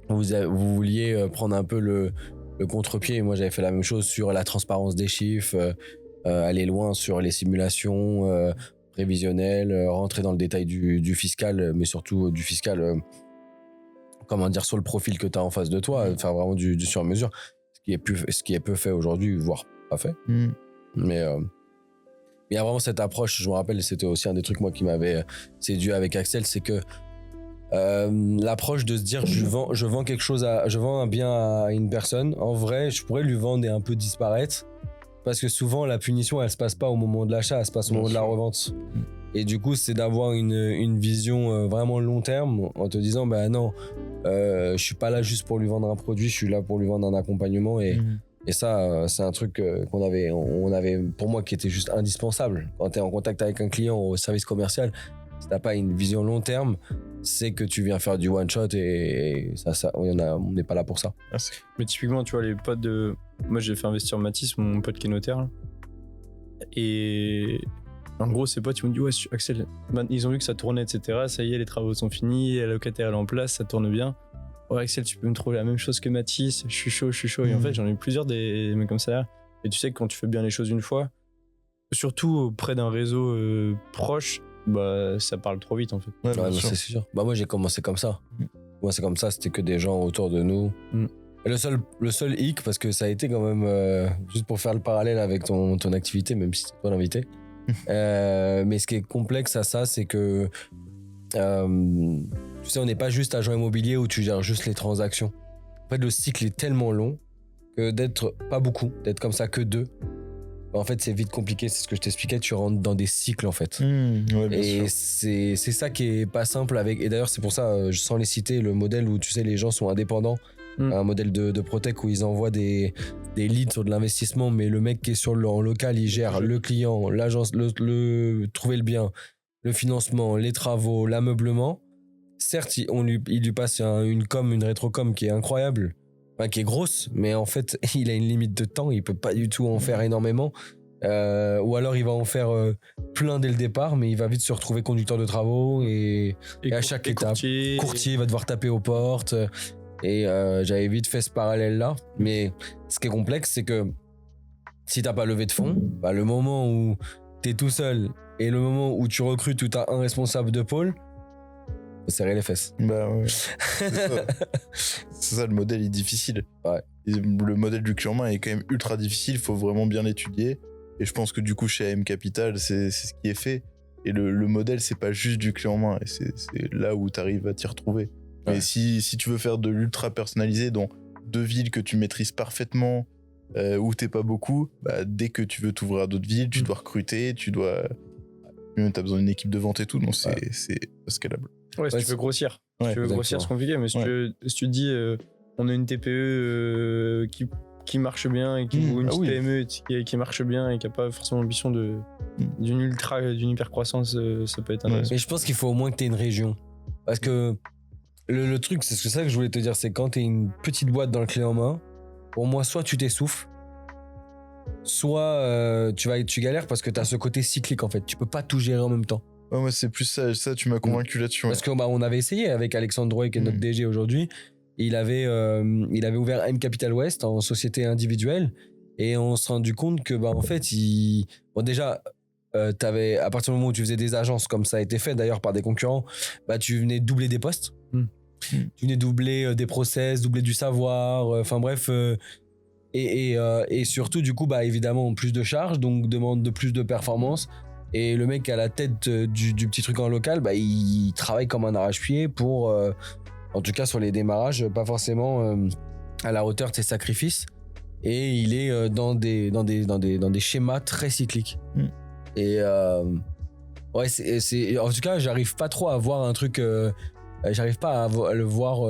B: vous vouliez prendre un peu le contre-pied. Moi, j'avais fait la même chose sur la transparence des chiffres, aller loin sur les simulations prévisionnelles, rentrer dans le détail du fiscal, mais surtout du fiscal, comment dire, sur le profil que tu as en face de toi, faire vraiment du sur-mesure, ce qui est peu fait aujourd'hui, voire pas fait. Mais il y a vraiment cette approche, je me rappelle, c'était aussi un des trucs moi qui m'avait séduit avec Axel, c'est que l'approche de se dire je vends quelque chose, je vends un bien à une personne, en vrai je pourrais lui vendre et un peu disparaître, parce que souvent la punition elle se passe pas au moment de l'achat, elle se passe au moment de la revente. Et du coup c'est d'avoir une vision vraiment long terme, en te disant bah non, je suis pas là juste pour lui vendre un produit, je suis là pour lui vendre un accompagnement. Et ça, c'est un truc on avait, pour moi, qui était juste indispensable. Quand tu es en contact avec un client au service commercial, si t'as pas une vision long terme, c'est que tu viens faire du one shot, et on n'est pas là pour ça.
A: Mais typiquement, tu vois, les potes de... Moi, j'ai fait investir Mathis, mon pote qui est notaire, là. Et en gros, ses potes, ils m'ont dit, ouais, Axel, ils ont vu que ça tournait, etc. Ça y est, les travaux sont finis, la locataire elle est en place, ça tourne bien. Ouais, Axel, tu peux me trouver la même chose que Mathis, je suis chaud. Et en fait, j'en ai eu plusieurs des mecs comme ça. Et tu sais que quand tu fais bien les choses une fois, surtout auprès d'un réseau proche, bah ça parle trop vite en fait.
B: Ouais, c'est sûr. Bah moi j'ai commencé comme ça. Moi c'est comme ça, c'était que des gens autour de nous. Et le seul hic, parce que ça a été quand même, juste pour faire le parallèle avec ton activité, même si c'est toi l'invité, mais ce qui est complexe à ça, c'est que tu sais, on n'est pas juste agent immobilier où tu gères juste les transactions. En fait, le cycle est tellement long que d'être pas beaucoup, d'être comme ça que 2, en fait, c'est vite compliqué. C'est ce que je t'expliquais. Tu rentres dans des cycles, en fait.
C: Ouais,
B: et c'est ça qui est pas simple avec. Et d'ailleurs, c'est pour ça, sans les citer, le modèle où tu sais, les gens sont indépendants, un modèle de Protech où ils envoient des leads sur de l'investissement, mais le mec qui est en local, il gère le client, l'agence, trouver le bien, le financement, les travaux, l'ameublement. Certes, il lui passe une rétrocom qui est incroyable, enfin, qui est grosse, mais en fait, il a une limite de temps, il peut pas du tout en faire énormément. Ou alors il va en faire plein dès le départ, mais il va vite se retrouver conducteur de travaux et à chaque étape, courtier va devoir taper aux portes. Et j'avais vite fait ce parallèle-là. Mais ce qui est complexe, c'est que si t'as pas levé de fonds, bah, le moment où t'es tout seul et le moment où tu recrutes, où t'as un responsable de pôle, faut serrer les fesses.
C: Bah ouais. C'est ça, le modèle est difficile.
B: Ouais.
C: Le modèle du clé en main est quand même ultra difficile, il faut vraiment bien l'étudier. Et je pense que du coup, chez AM Capital, c'est ce qui est fait. Et le modèle, c'est pas juste du clé en main. Et c'est là où tu arrives à t'y retrouver. Ouais. Mais si tu veux faire de l'ultra personnalisé dans 2 villes que tu maîtrises parfaitement, où t'es pas beaucoup, bah, dès que tu veux t'ouvrir à d'autres villes, tu dois recruter, t'as besoin d'une équipe de vente et tout, donc c'est pas scalable.
A: Ouais, si tu veux grossir.
C: Ouais,
A: si tu veux grossir, c'est compliqué, mais si tu dis on a une TPE qui marche bien et ou une petite PME qui marche bien et qui a pas forcément l'ambition d'une hyper croissance, ça peut être intéressant.
B: Mais je pense qu'il faut au moins que tu aies une région. Parce que le truc, c'est ça que je voulais te dire, c'est quand tu es une petite boîte dans le clé en main, pour moi, soit tu t'essouffles, soit tu galères parce que tu as ce côté cyclique en fait. Tu peux pas tout gérer en même temps.
C: Ouais, moi c'est plus ça, tu m'as convaincu là-dessus.
B: Parce qu'on avait essayé avec Alexandre Drouet, qui est notre DG aujourd'hui. Il avait ouvert M Capital West en société individuelle et on s'est rendu compte que en fait déjà t'avais, à partir du moment où tu faisais des agences comme ça a été fait d'ailleurs par des concurrents, tu venais doubler des postes, tu venais doubler des process, doubler du savoir, enfin bref, et surtout du coup évidemment plus de charges, donc demande de plus de performance. Et le mec à la tête du petit truc en local, il travaille comme un arrache-pied pour en tout cas sur les démarrages, pas forcément à la hauteur de ses sacrifices. Et il est dans des schémas très cycliques. Et c'est en tout cas, j'arrive pas trop à voir un truc. J'arrive pas à le voir.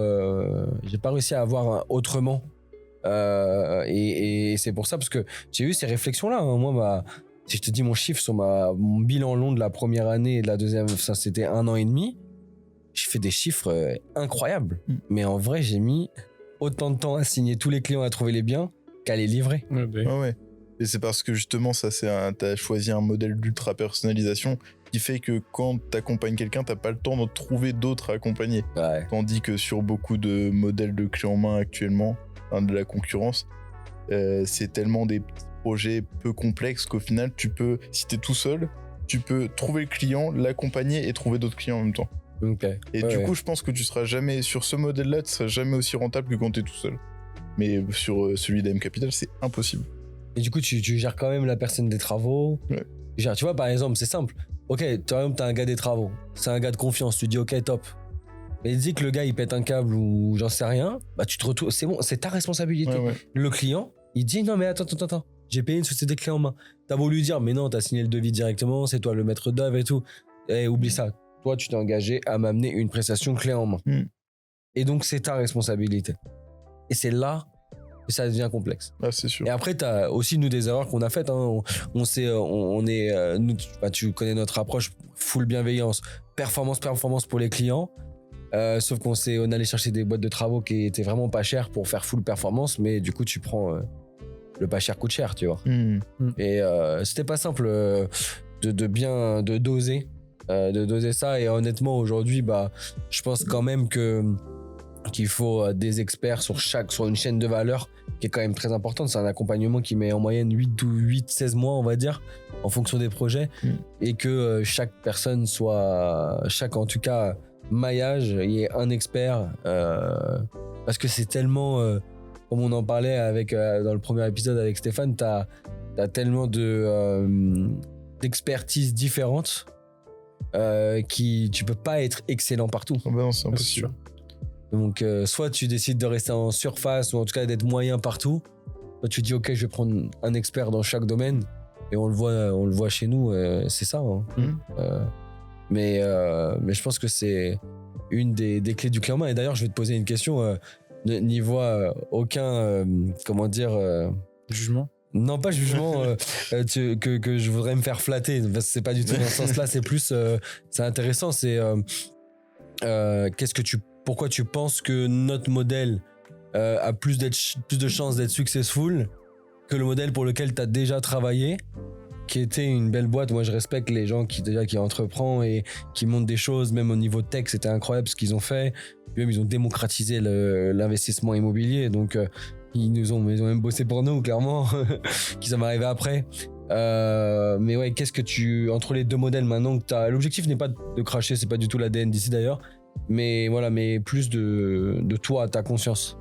B: J'ai pas réussi à voir autrement. Et c'est pour ça, parce que j'ai eu ces réflexions-là. Hein. Moi, si je te dis mon chiffre sur mon bilan long de la première année et de la deuxième, ça c'était 1 an et demi. J'ai fait des chiffres incroyables. Mais en vrai, j'ai mis autant de temps à signer tous les clients, à trouver les biens, qu'à les livrer.
C: Ouais. Et c'est parce que justement, t'as choisi un modèle d'ultra personnalisation qui fait que quand t'accompagnes quelqu'un, t'as pas le temps de trouver d'autres à accompagner.
B: Ouais.
C: Tandis que sur beaucoup de modèles de clés en main actuellement, de la concurrence, c'est tellement des petits projets peu complexes qu'au final, si t'es tout seul, tu peux trouver le client, l'accompagner et trouver d'autres clients en même temps.
B: Okay.
C: Et du coup, je pense que tu seras jamais, sur ce modèle-là, tu seras jamais aussi rentable que quand t'es tout seul. Mais sur celui d'AM Capital, c'est impossible.
B: Et du coup, tu gères quand même la personne des travaux.
C: Ouais.
B: Tu vois, par exemple, c'est simple. Ok, par exemple, t'as un gars des travaux. C'est un gars de confiance. Tu dis, ok, top. Mais dis que le gars, il pète un câble ou j'en sais rien. Tu te retrouves. C'est bon, c'est ta responsabilité.
C: Ouais.
B: Le client, il dit, non, mais attends. J'ai payé une société clé en main. T'as beau lui dire, mais non, t'as signé le devis directement. C'est toi le maître d'œuvre et tout. Oublie ça. Toi, tu t'es engagé à m'amener une prestation clé en main. Et donc, c'est ta responsabilité. Et c'est là que ça devient complexe.
C: Ah, c'est sûr.
B: Et après, t'as aussi, nous, des erreurs qu'on a faites. Hein. On est, nous, tu connais notre approche full bienveillance, performance pour les clients. Sauf on allait chercher des boîtes de travaux qui étaient vraiment pas chères pour faire full performance, mais du coup, tu prends le pas cher coûte cher, tu vois. Et c'était pas simple de doser. De doser ça, et honnêtement aujourd'hui je pense quand même qu'il faut des experts sur une chaîne de valeur qui est quand même très importante. C'est un accompagnement qui met en moyenne 8-16 mois, on va dire, en fonction des projets, et que chaque personne chaque en tout cas maillage, il y ait un expert, parce que c'est tellement comme on en parlait dans le premier épisode avec Stéphane, t'as tellement d'expertises différentes tu peux pas être excellent partout.
C: Ah non, c'est impossible.
B: Donc soit tu décides de rester en surface, ou en tout cas d'être moyen partout, soit tu dis ok, je vais prendre un expert dans chaque domaine, et on le voit chez nous, c'est ça. Hein. Mais je pense que c'est une des clés du clé en main. Et d'ailleurs, je vais te poser une question, n'y vois aucun
C: jugement.
B: Non, pas jugement que je voudrais me faire flatter. C'est pas du tout dans ce sens-là. C'est plus, c'est intéressant. C'est pourquoi tu penses que notre modèle a plus de chances d'être successful que le modèle pour lequel tu as déjà travaillé, qui était une belle boîte. Moi, je respecte les gens qui entreprennent et qui montent des choses. Même au niveau tech, c'était incroyable ce qu'ils ont fait. Puis même, ils ont démocratisé l'investissement immobilier. Donc ils ont même bossé pour nous, clairement, qui ça m'arrivait après. Mais ouais, entre les deux modèles maintenant que t'as, l'objectif n'est pas de cracher, c'est pas du tout l'ADN d'ici d'ailleurs, mais voilà, mais plus de toi, ta conscience.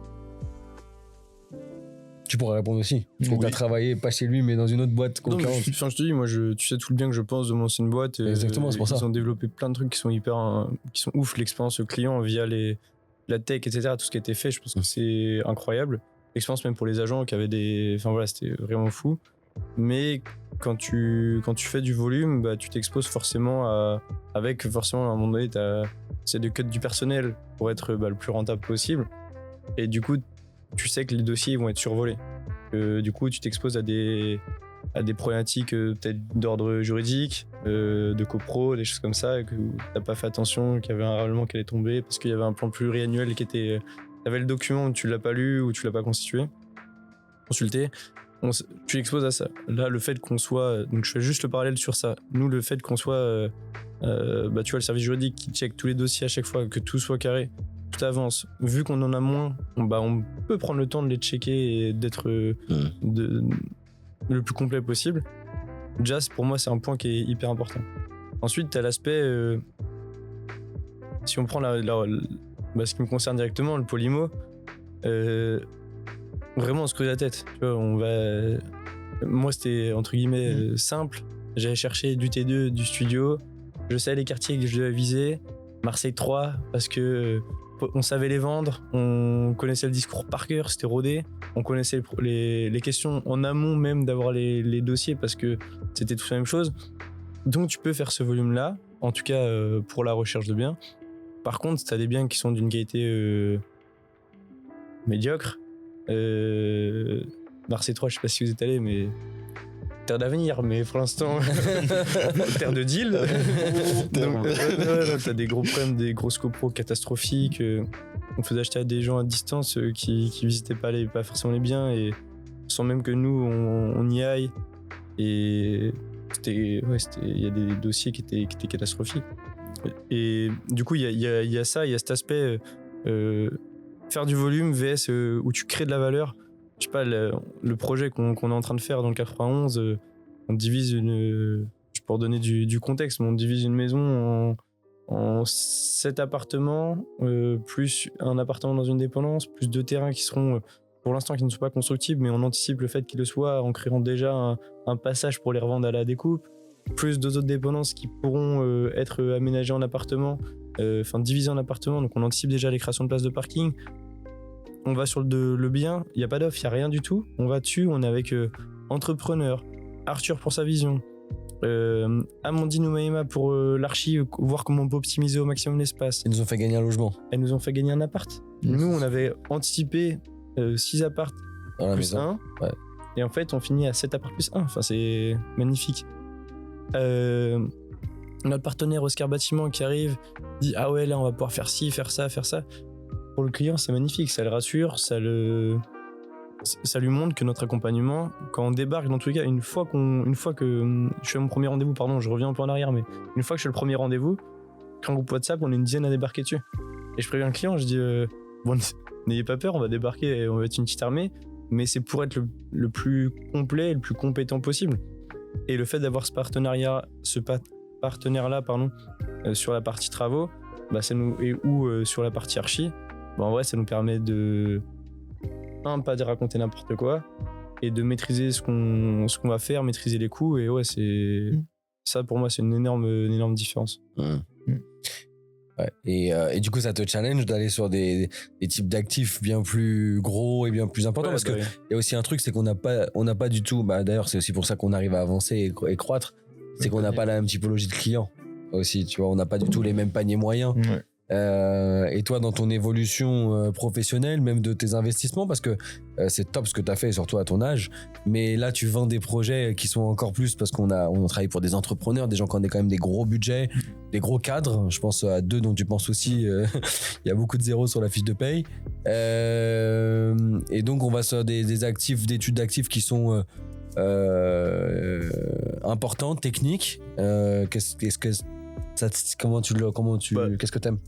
B: Tu pourrais répondre aussi, parce que t'as travaillé pas chez lui, mais dans une autre boîte concurrente.
A: Je te dis, moi, tu sais tout le bien que je pense de mon ancienne boîte.
B: Exactement, c'est pour ça.
A: Ils ont développé plein de trucs qui sont ouf, l'expérience client via la tech, etc., tout ce qui a été fait, je pense que c'est incroyable. Expérience même pour les agents qui avaient des. Enfin voilà, c'était vraiment fou. Mais quand tu fais du volume, bah, tu t'exposes forcément avec forcément à un moment donné, c'est de cut du personnel pour être le plus rentable possible. Et du coup, tu sais que les dossiers vont être survolés. Du coup, tu t'exposes à des problématiques peut-être d'ordre juridique, de copro, des choses comme ça, et que t'as pas fait attention, qu'il y avait un règlement qui allait tomber parce qu'il y avait un plan pluriannuel qui était. T'avais le document où tu l'as pas lu ou tu l'as pas constitué, consulté. Tu l'exposes à ça. Là, le fait qu'on soit. Donc, je fais juste le parallèle sur ça. Nous, le fait qu'on soit. Tu vois, le service juridique qui check tous les dossiers à chaque fois, que tout soit carré, tout avance. Vu qu'on en a moins, on peut prendre le temps de les checker et d'être le plus complet possible. Déjà, pour moi, c'est un point qui est hyper important. Ensuite, tu as l'aspect. Si on prend ce qui me concerne directement, le polymo, vraiment on se creuse la tête. Tu vois, moi, c'était entre guillemets simple. J'allais chercher du T2, du studio. Je savais les quartiers que je devais viser. Marseille 3, parce que on savait les vendre. On connaissait le discours par cœur, c'était rodé. On connaissait les questions en amont même d'avoir les dossiers, parce que c'était tous la même chose. Donc tu peux faire ce volume-là, en tout cas pour la recherche de biens. Par contre, tu as des biens qui sont d'une qualité médiocre. Marseille 3, je sais pas si vous êtes allé, mais terre d'avenir, mais pour l'instant terre de deal. Donc t'as des gros problèmes, des grosses copros catastrophiques. On faisait acheter à des gens à distance qui visitaient pas forcément les biens, et sans même que nous on y aille. Et il y a des dossiers qui étaient catastrophiques. Et du coup il y a ça, il y a cet aspect faire du volume vs où tu crées de la valeur. Je sais pas, le projet qu'on est en train de faire dans le 91, on divise je peux redonner du contexte, mais on divise une maison en 7 appartements, plus un appartement dans une dépendance, plus 2 terrains qui seront, pour l'instant, qui ne sont pas constructibles, mais on anticipe le fait qu'ils le soient en créant déjà un passage pour les revendre à la découpe, plus 2 autres dépendances qui pourront être aménagées en appartements, divisées en appartements, donc on anticipe déjà les créations de places de parking. On va sur le bien, il n'y a pas d'offre, il n'y a rien du tout. On va dessus, on est avec entrepreneur, Arthur pour sa vision, Amandine Oumaima pour l'archi, voir comment on peut optimiser au maximum l'espace.
B: Ils nous ont fait gagner un logement.
A: Elles nous ont fait gagner un appart. Nous, on avait anticipé 6 apparts plus 1.
B: Ouais.
A: Et en fait, on finit à 7 apparts plus 1. Enfin, c'est magnifique. Notre partenaire Oscar Bâtiment qui arrive, dit ah ouais, là, on va pouvoir faire ci, faire ça, faire ça. Pour le client, c'est magnifique, ça le rassure, ça lui montre que notre accompagnement, quand on débarque, dans tous les cas, une fois que je fais mon premier rendez-vous, je reviens un peu en arrière, mais une fois que je fais le premier rendez-vous, grand groupe WhatsApp, on est une dizaine à débarquer dessus. Et je préviens le client, je dis n'ayez pas peur, on va débarquer, on va être une petite armée, mais c'est pour être le plus complet et le plus compétent possible. Et le fait d'avoir ce partenariat-là, sur la partie travaux, ça nous, ou sur la partie archi, en vrai, ça nous permet de pas de raconter n'importe quoi, et de maîtriser ce qu'on va faire, maîtriser les coûts. Et ouais, ça pour moi, c'est une énorme différence.
B: Ouais. Et du coup, ça te challenge d'aller sur des types d'actifs bien plus gros et bien plus importants, parce que y a aussi un truc, c'est qu'on n'a pas du tout. D'ailleurs, c'est aussi pour ça qu'on arrive à avancer et croître. C'est qu'on n'a pas la même typologie de clients aussi. Tu vois, on n'a pas du tout les mêmes paniers moyens.
C: Ouais.
B: Et toi, dans ton évolution professionnelle, même de tes investissements, parce que c'est top ce que tu as fait, surtout à ton âge, mais là tu vends des projets qui sont encore plus, parce qu'on travaille pour des entrepreneurs, des gens qui ont quand même des gros budgets, des gros cadres. Je pense à 2 dont tu penses aussi. Il y a beaucoup de zéros sur la fiche de paye, et donc on va sur des actifs, d'études d'actifs qui sont importantes, techniques. Qu'est-ce que t'aimes?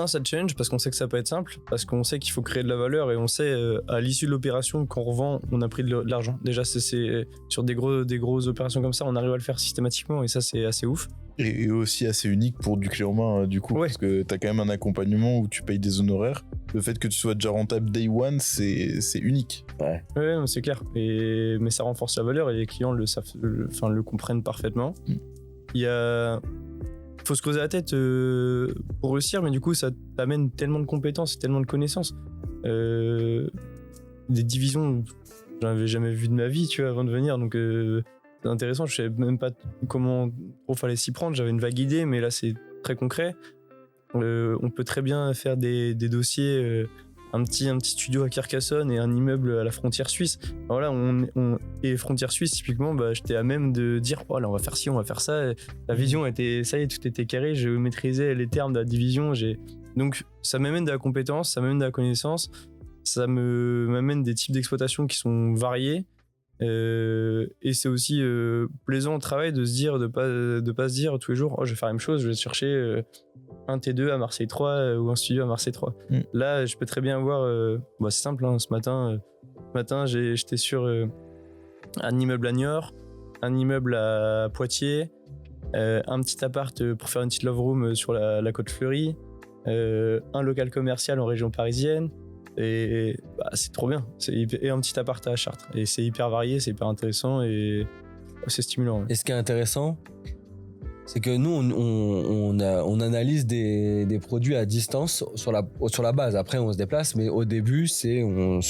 A: Ça challenge parce qu'on sait que ça peut être simple, parce qu'on sait qu'il faut créer de la valeur, et on sait à l'issue de l'opération qu'on revend, on a pris de l'argent. Déjà, c'est sur des grosses opérations comme ça, on arrive à le faire systématiquement, et ça, c'est assez ouf.
C: Et aussi assez unique pour du clé en main, du coup, parce que t'as quand même un accompagnement où tu payes des honoraires. Le fait que tu sois déjà rentable day one, c'est unique.
A: Ouais, c'est clair. Mais ça renforce la valeur, et les clients le comprennent parfaitement. Il faut se creuser la tête pour réussir, mais du coup ça t'amène tellement de compétences et tellement de connaissances. des divisions que j'en avais jamais vu de ma vie, tu vois, avant de venir. Donc c'est intéressant. Je savais même pas comment il fallait s'y prendre. J'avais une vague idée, mais là c'est très concret. On peut très bien faire des dossiers. Un petit studio à Carcassonne et un immeuble à la frontière suisse. Voilà, et frontière suisse, typiquement, j'étais à même de dire, oh là, on va faire ci, on va faire ça. La vision était, ça y est, tout était carré. Je maîtrisais les termes de la division. Donc, ça m'amène de la compétence, ça m'amène de la connaissance, ça m'amène des types d'exploitation qui sont variés. Et c'est aussi plaisant au travail de se dire, de pas se dire tous les jours, oh, je vais faire la même chose, je vais chercher un T2 à Marseille 3 ou un studio à Marseille 3. Là, je peux très bien voir, c'est simple, hein, ce matin, j'étais sur un immeuble à Niort, un immeuble à Poitiers, un petit appart pour faire une petite love room sur la côte fleurie, un local commercial en région parisienne. Et c'est trop bien. Et un petit appart à Chartres. Et c'est hyper varié, c'est hyper intéressant et c'est stimulant. Ouais.
B: Et ce qui est intéressant, c'est que nous, on analyse des produits à distance sur la base. Après, on se déplace, mais au début, on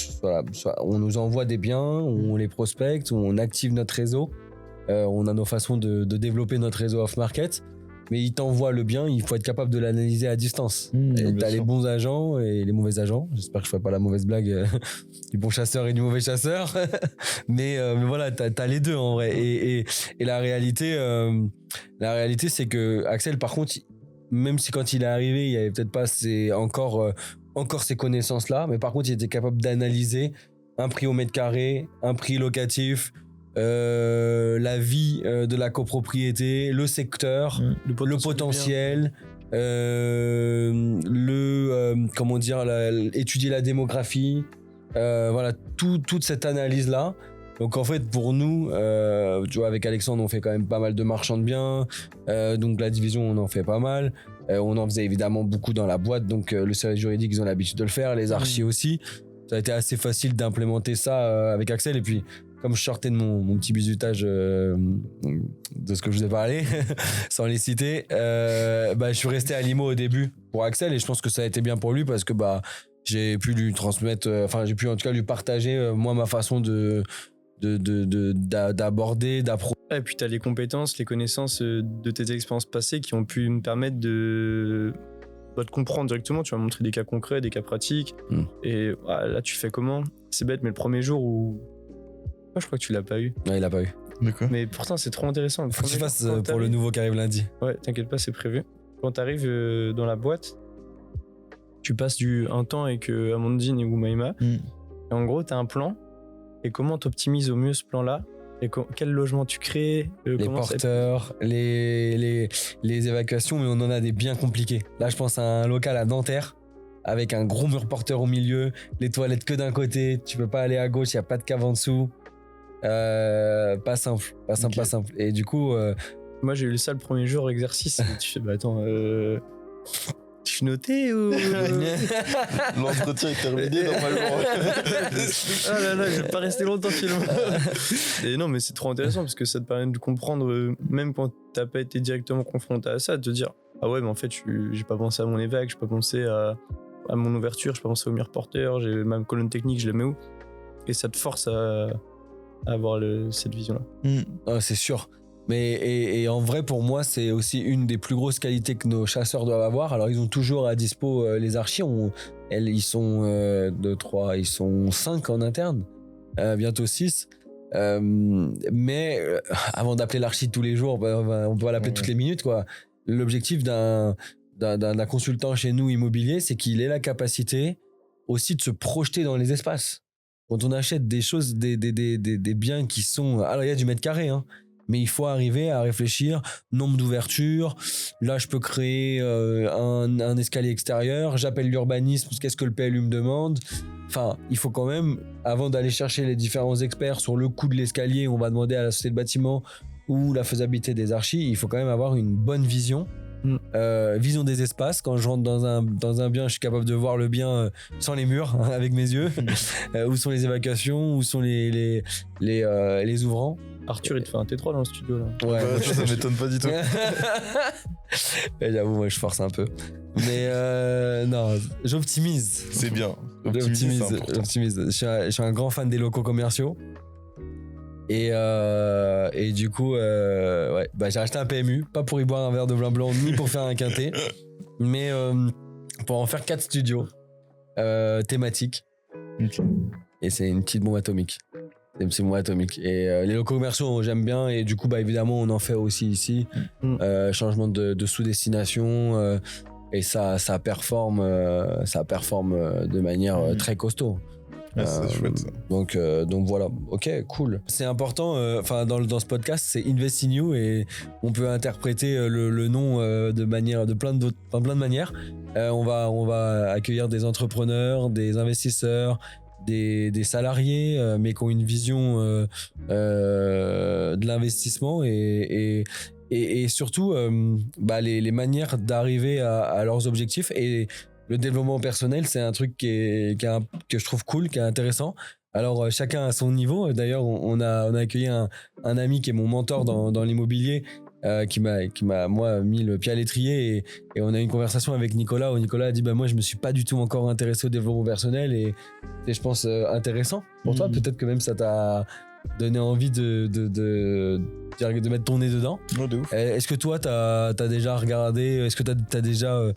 B: nous envoie des biens, on les prospecte, on active notre réseau. On a nos façons de développer notre réseau off-market. Mais il t'envoie le bien, il faut être capable de l'analyser à distance. T'as les bons agents et les mauvais agents. J'espère que je ferai pas la mauvaise blague du bon chasseur et du mauvais chasseur. mais voilà, t'as les deux en vrai. Et la réalité, c'est que Axel, par contre, même si quand il est arrivé, il y avait peut-être pas encore ces connaissances-là, mais par contre, il était capable d'analyser un prix au mètre carré, un prix locatif, la vie de la copropriété, le secteur, le potentiel, étudier la démographie, voilà, toute cette analyse là. Donc en fait pour nous, tu vois, avec Alexandre on fait quand même pas mal de marchands de biens, donc la division on en fait pas mal, on en faisait évidemment beaucoup dans la boîte, donc le service juridique ils ont l'habitude de le faire, les archis aussi. Ça a été assez facile d'implémenter ça avec Axel. Et puis, comme je sortais de mon petit bisutage de ce que je vous ai parlé, sans les citer, je suis resté à Limo au début pour Axel. Et je pense que ça a été bien pour lui parce que j'ai pu lui transmettre, j'ai pu en tout cas lui partager, moi, ma façon d'aborder, d'approcher.
A: Et puis, tu as les compétences, les connaissances de tes expériences passées qui ont pu me permettre de comprendre directement. Tu vas montrer des cas concrets, des cas pratiques. Et là, tu fais comment ? C'est bête, mais le premier jour où... je crois que tu l'as pas eu.
B: Ouais, il l'a pas eu.
C: D'accord.
A: Mais pourtant, c'est trop intéressant.
B: Faut que tu fasses pour le nouveau qui arrive lundi.
A: Ouais, t'inquiète pas, c'est prévu. Quand t'arrives dans la boîte, tu passes un temps avec Amandine et Goumaïma. Et en gros, t'as un plan. Et comment t'optimises au mieux ce plan-là ? Et quel logement tu crées,
B: les porteurs, les évacuations, mais on en a des bien compliqués. Là, je pense à un local à Nanterre avec un gros mur porteur au milieu, les toilettes que d'un côté, tu peux pas aller à gauche, il y a pas de cave en dessous. Pas simple. Et du coup,
A: moi j'ai eu ça le premier jour exercice. Tu fais attends, je suis noté ou
C: l'entretien est terminé normalement.
A: Ah là, je vais pas rester longtemps finalement. Et non, mais c'est trop intéressant parce que ça te permet de comprendre, même quand t'as pas été directement confronté à ça, de te dire ah ouais, mais en fait j'ai pas pensé à mon évac, j'ai pas pensé à mon ouverture, j'ai pas pensé au mur porteur, j'ai ma colonne technique, je la mets où ? Et ça te force à avoir cette vision-là.
B: C'est sûr. Mais et en vrai, pour moi, c'est aussi une des plus grosses qualités que nos chasseurs doivent avoir. Alors, ils ont toujours à dispo les archis. Ils sont 2, 3, ils sont 5 en interne, bientôt 6. Mais avant d'appeler l'archi tous les jours, on peut l'appeler toutes les minutes, quoi. L'objectif d'un consultant chez nous immobilier, c'est qu'il ait la capacité aussi de se projeter dans les espaces. Quand on achète des choses, des biens qui sont... Alors, il y a du mètre carré, hein. Mais il faut arriver à réfléchir, nombre d'ouvertures, là je peux créer un escalier extérieur, j'appelle l'urbanisme, qu'est-ce que le PLU me demande. Enfin, il faut quand même, avant d'aller chercher les différents experts sur le coût de l'escalier, on va demander à la société de bâtiment ou la faisabilité des archis, il faut quand même avoir une bonne vision. Vision des espaces. Quand je rentre dans un bien, je suis capable de voir le bien sans les murs, avec mes yeux. Où sont les évacuations, où sont les ouvrants.
A: Arthur, il te fait un T3 dans le studio, là.
B: Ouais,
C: Bah, ça m'étonne pas du tout.
B: Ouais, j'avoue, moi je force un peu. Mais non, j'optimise.
C: C'est bien. Optimiser, c'est important.
B: J'optimise. Je suis un grand fan des locaux commerciaux. Et du coup, ouais, bah, j'ai acheté un PMU, pas pour y boire un verre de vin blanc ni pour faire un quintet, mais pour en faire 4 studios thématiques.
C: Ok.
B: Et c'est une petite bombe atomique. C'est une petite bombe atomique. Et les locaux commerciaux, j'aime bien. Et du coup, bah, évidemment, on en fait aussi ici. Changement de sous-destination. Et ça performe de manière très costaud.
C: Ah, c'est chouette ça.
B: Donc voilà, ok, cool. C'est important, dans ce podcast, c'est Invest in You et on peut interpréter le nom de plein de manières. On va accueillir des entrepreneurs, des investisseurs, des salariés, mais qui ont une vision de l'investissement et surtout les manières d'arriver à leurs objectifs. Et le développement personnel, c'est un truc que je trouve cool, qui est intéressant. Alors, chacun à son niveau. D'ailleurs, on a accueilli un ami qui est mon mentor dans l'immobilier, qui m'a moi mis le pied à l'étrier et on a eu une conversation avec Nicolas où Nicolas a dit moi je me suis pas du tout encore intéressé au développement personnel et je pense intéressant pour toi. Peut-être que même ça t'a donné envie de mettre ton nez dedans.
C: Oh, de ouf.
B: Est-ce que toi t'as déjà regardé, est-ce que t'es déjà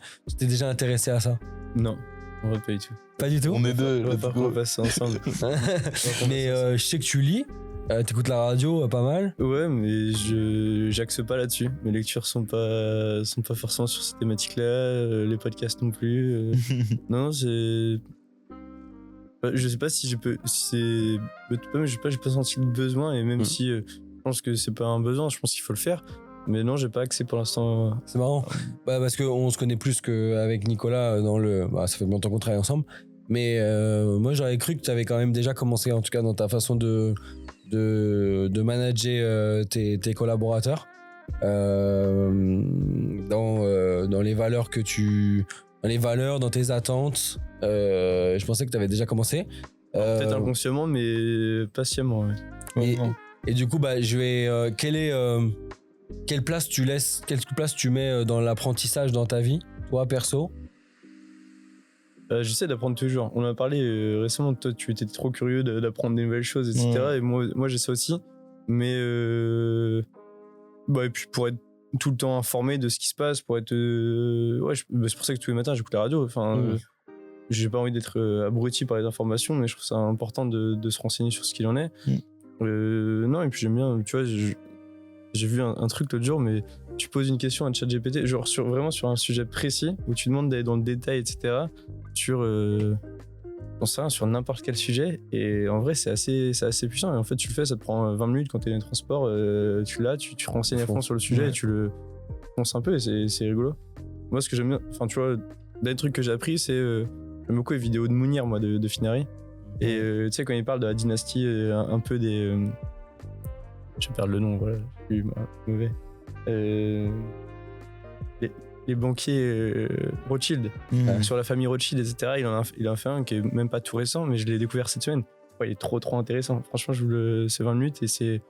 B: intéressé à ça?
A: Non, en fait, pas du tout.
B: Pas du tout.
C: On est deux.
A: On va
C: let's
A: pas
C: go.
A: passer ensemble.
B: Mais je sais que tu lis, t'écoutes la radio pas mal.
A: Ouais, mais j'axe pas là-dessus. Mes lectures sont pas forcément sur ces thématiques-là, les podcasts non plus. Non, c'est... Je sais pas si j'ai pas senti le besoin et même si je pense que c'est pas un besoin, je pense qu'il faut le faire. Mais non, j'ai pas accès pour l'instant.
B: C'est marrant. Parce qu'on se connaît plus qu'avec Nicolas ça fait longtemps qu'on travaille ensemble. Mais moi, j'aurais cru que tu avais quand même déjà commencé, en tout cas dans ta façon de manager tes collaborateurs. Dans les valeurs dans tes attentes. Je pensais que tu avais déjà commencé.
A: Peut-être inconsciemment, mais patiemment. Ouais.
B: Et du coup, quelle place tu mets dans l'apprentissage dans ta vie, toi perso?
A: J'essaie d'apprendre toujours. On en a parlé récemment. Toi, tu étais trop curieux d'apprendre des nouvelles choses, etc. Et moi j'essaie aussi. Mais et puis pour être tout le temps informé de ce qui se passe, pour être c'est pour ça que tous les matins j'écoute la radio. J'ai pas envie d'être abruti par les informations, mais je trouve ça important de se renseigner sur ce qu'il en est. Non, et puis j'aime bien, tu vois, j'ai vu un truc l'autre jour, mais tu poses une question à ChatGPT, genre vraiment sur un sujet précis, où tu demandes d'aller dans le détail, etc. Sur n'importe quel sujet, et en vrai c'est assez puissant. Et en fait, tu le fais, ça te prend 20 minutes quand t'es dans les transports, tu te renseignes à fond sur le sujet, et tu le penses un peu, et c'est rigolo. Moi, ce que j'aime bien, tu vois, des trucs que j'ai appris, c'est j'aime beaucoup les vidéos de Mounir, moi, de Finari. Et tu sais, quand il parle de la dynastie, un peu des. Je perds le nom, voilà, je suis mauvais. Les banquiers Rothschild, sur la famille Rothschild, etc. Il en a fait un qui est même pas tout récent, mais je l'ai découvert cette semaine. Ouais, il est trop intéressant. Franchement, c'est 20 minutes et c'est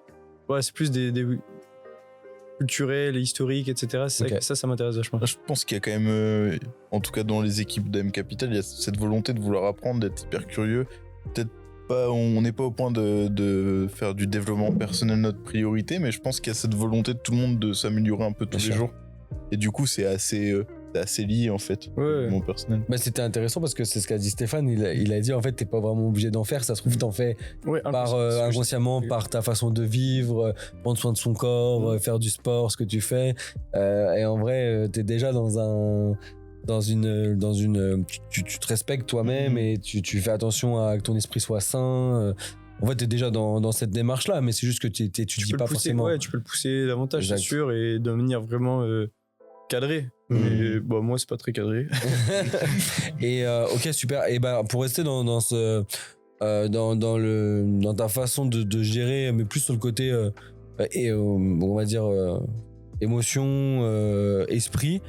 A: plus des culturels et historiques, etc. Ça m'intéresse vachement.
C: Je pense qu'il y a quand même, en tout cas dans les équipes d'AM Capital, il y a cette volonté de vouloir apprendre, d'être hyper curieux. Peut-être pas, on n'est pas au point de faire du développement personnel notre priorité, mais je pense qu'il y a cette volonté de tout le monde de s'améliorer un peu tous les jours. Et du coup, c'est assez lié en fait, mon personnel.
B: C'était intéressant parce que c'est ce qu'a dit Stéphane. Il a dit en fait, t'es pas vraiment obligé d'en faire. Ça se trouve, t'en fais inconsciemment par ta façon de vivre, prendre soin de son corps, faire du sport, ce que tu fais. Et en vrai, t'es déjà tu te respectes toi-même et tu fais attention à que ton esprit soit sain. En fait, t'es déjà dans cette démarche-là, mais c'est juste que tu dis pas forcément.
A: Ouais, tu peux le pousser davantage, c'est sûr, et de manière vraiment cadrée. Mais moi, c'est pas très cadré.
B: Et ok, super. Et pour rester dans ta façon de gérer, mais plus sur le côté, on va dire émotion, esprit.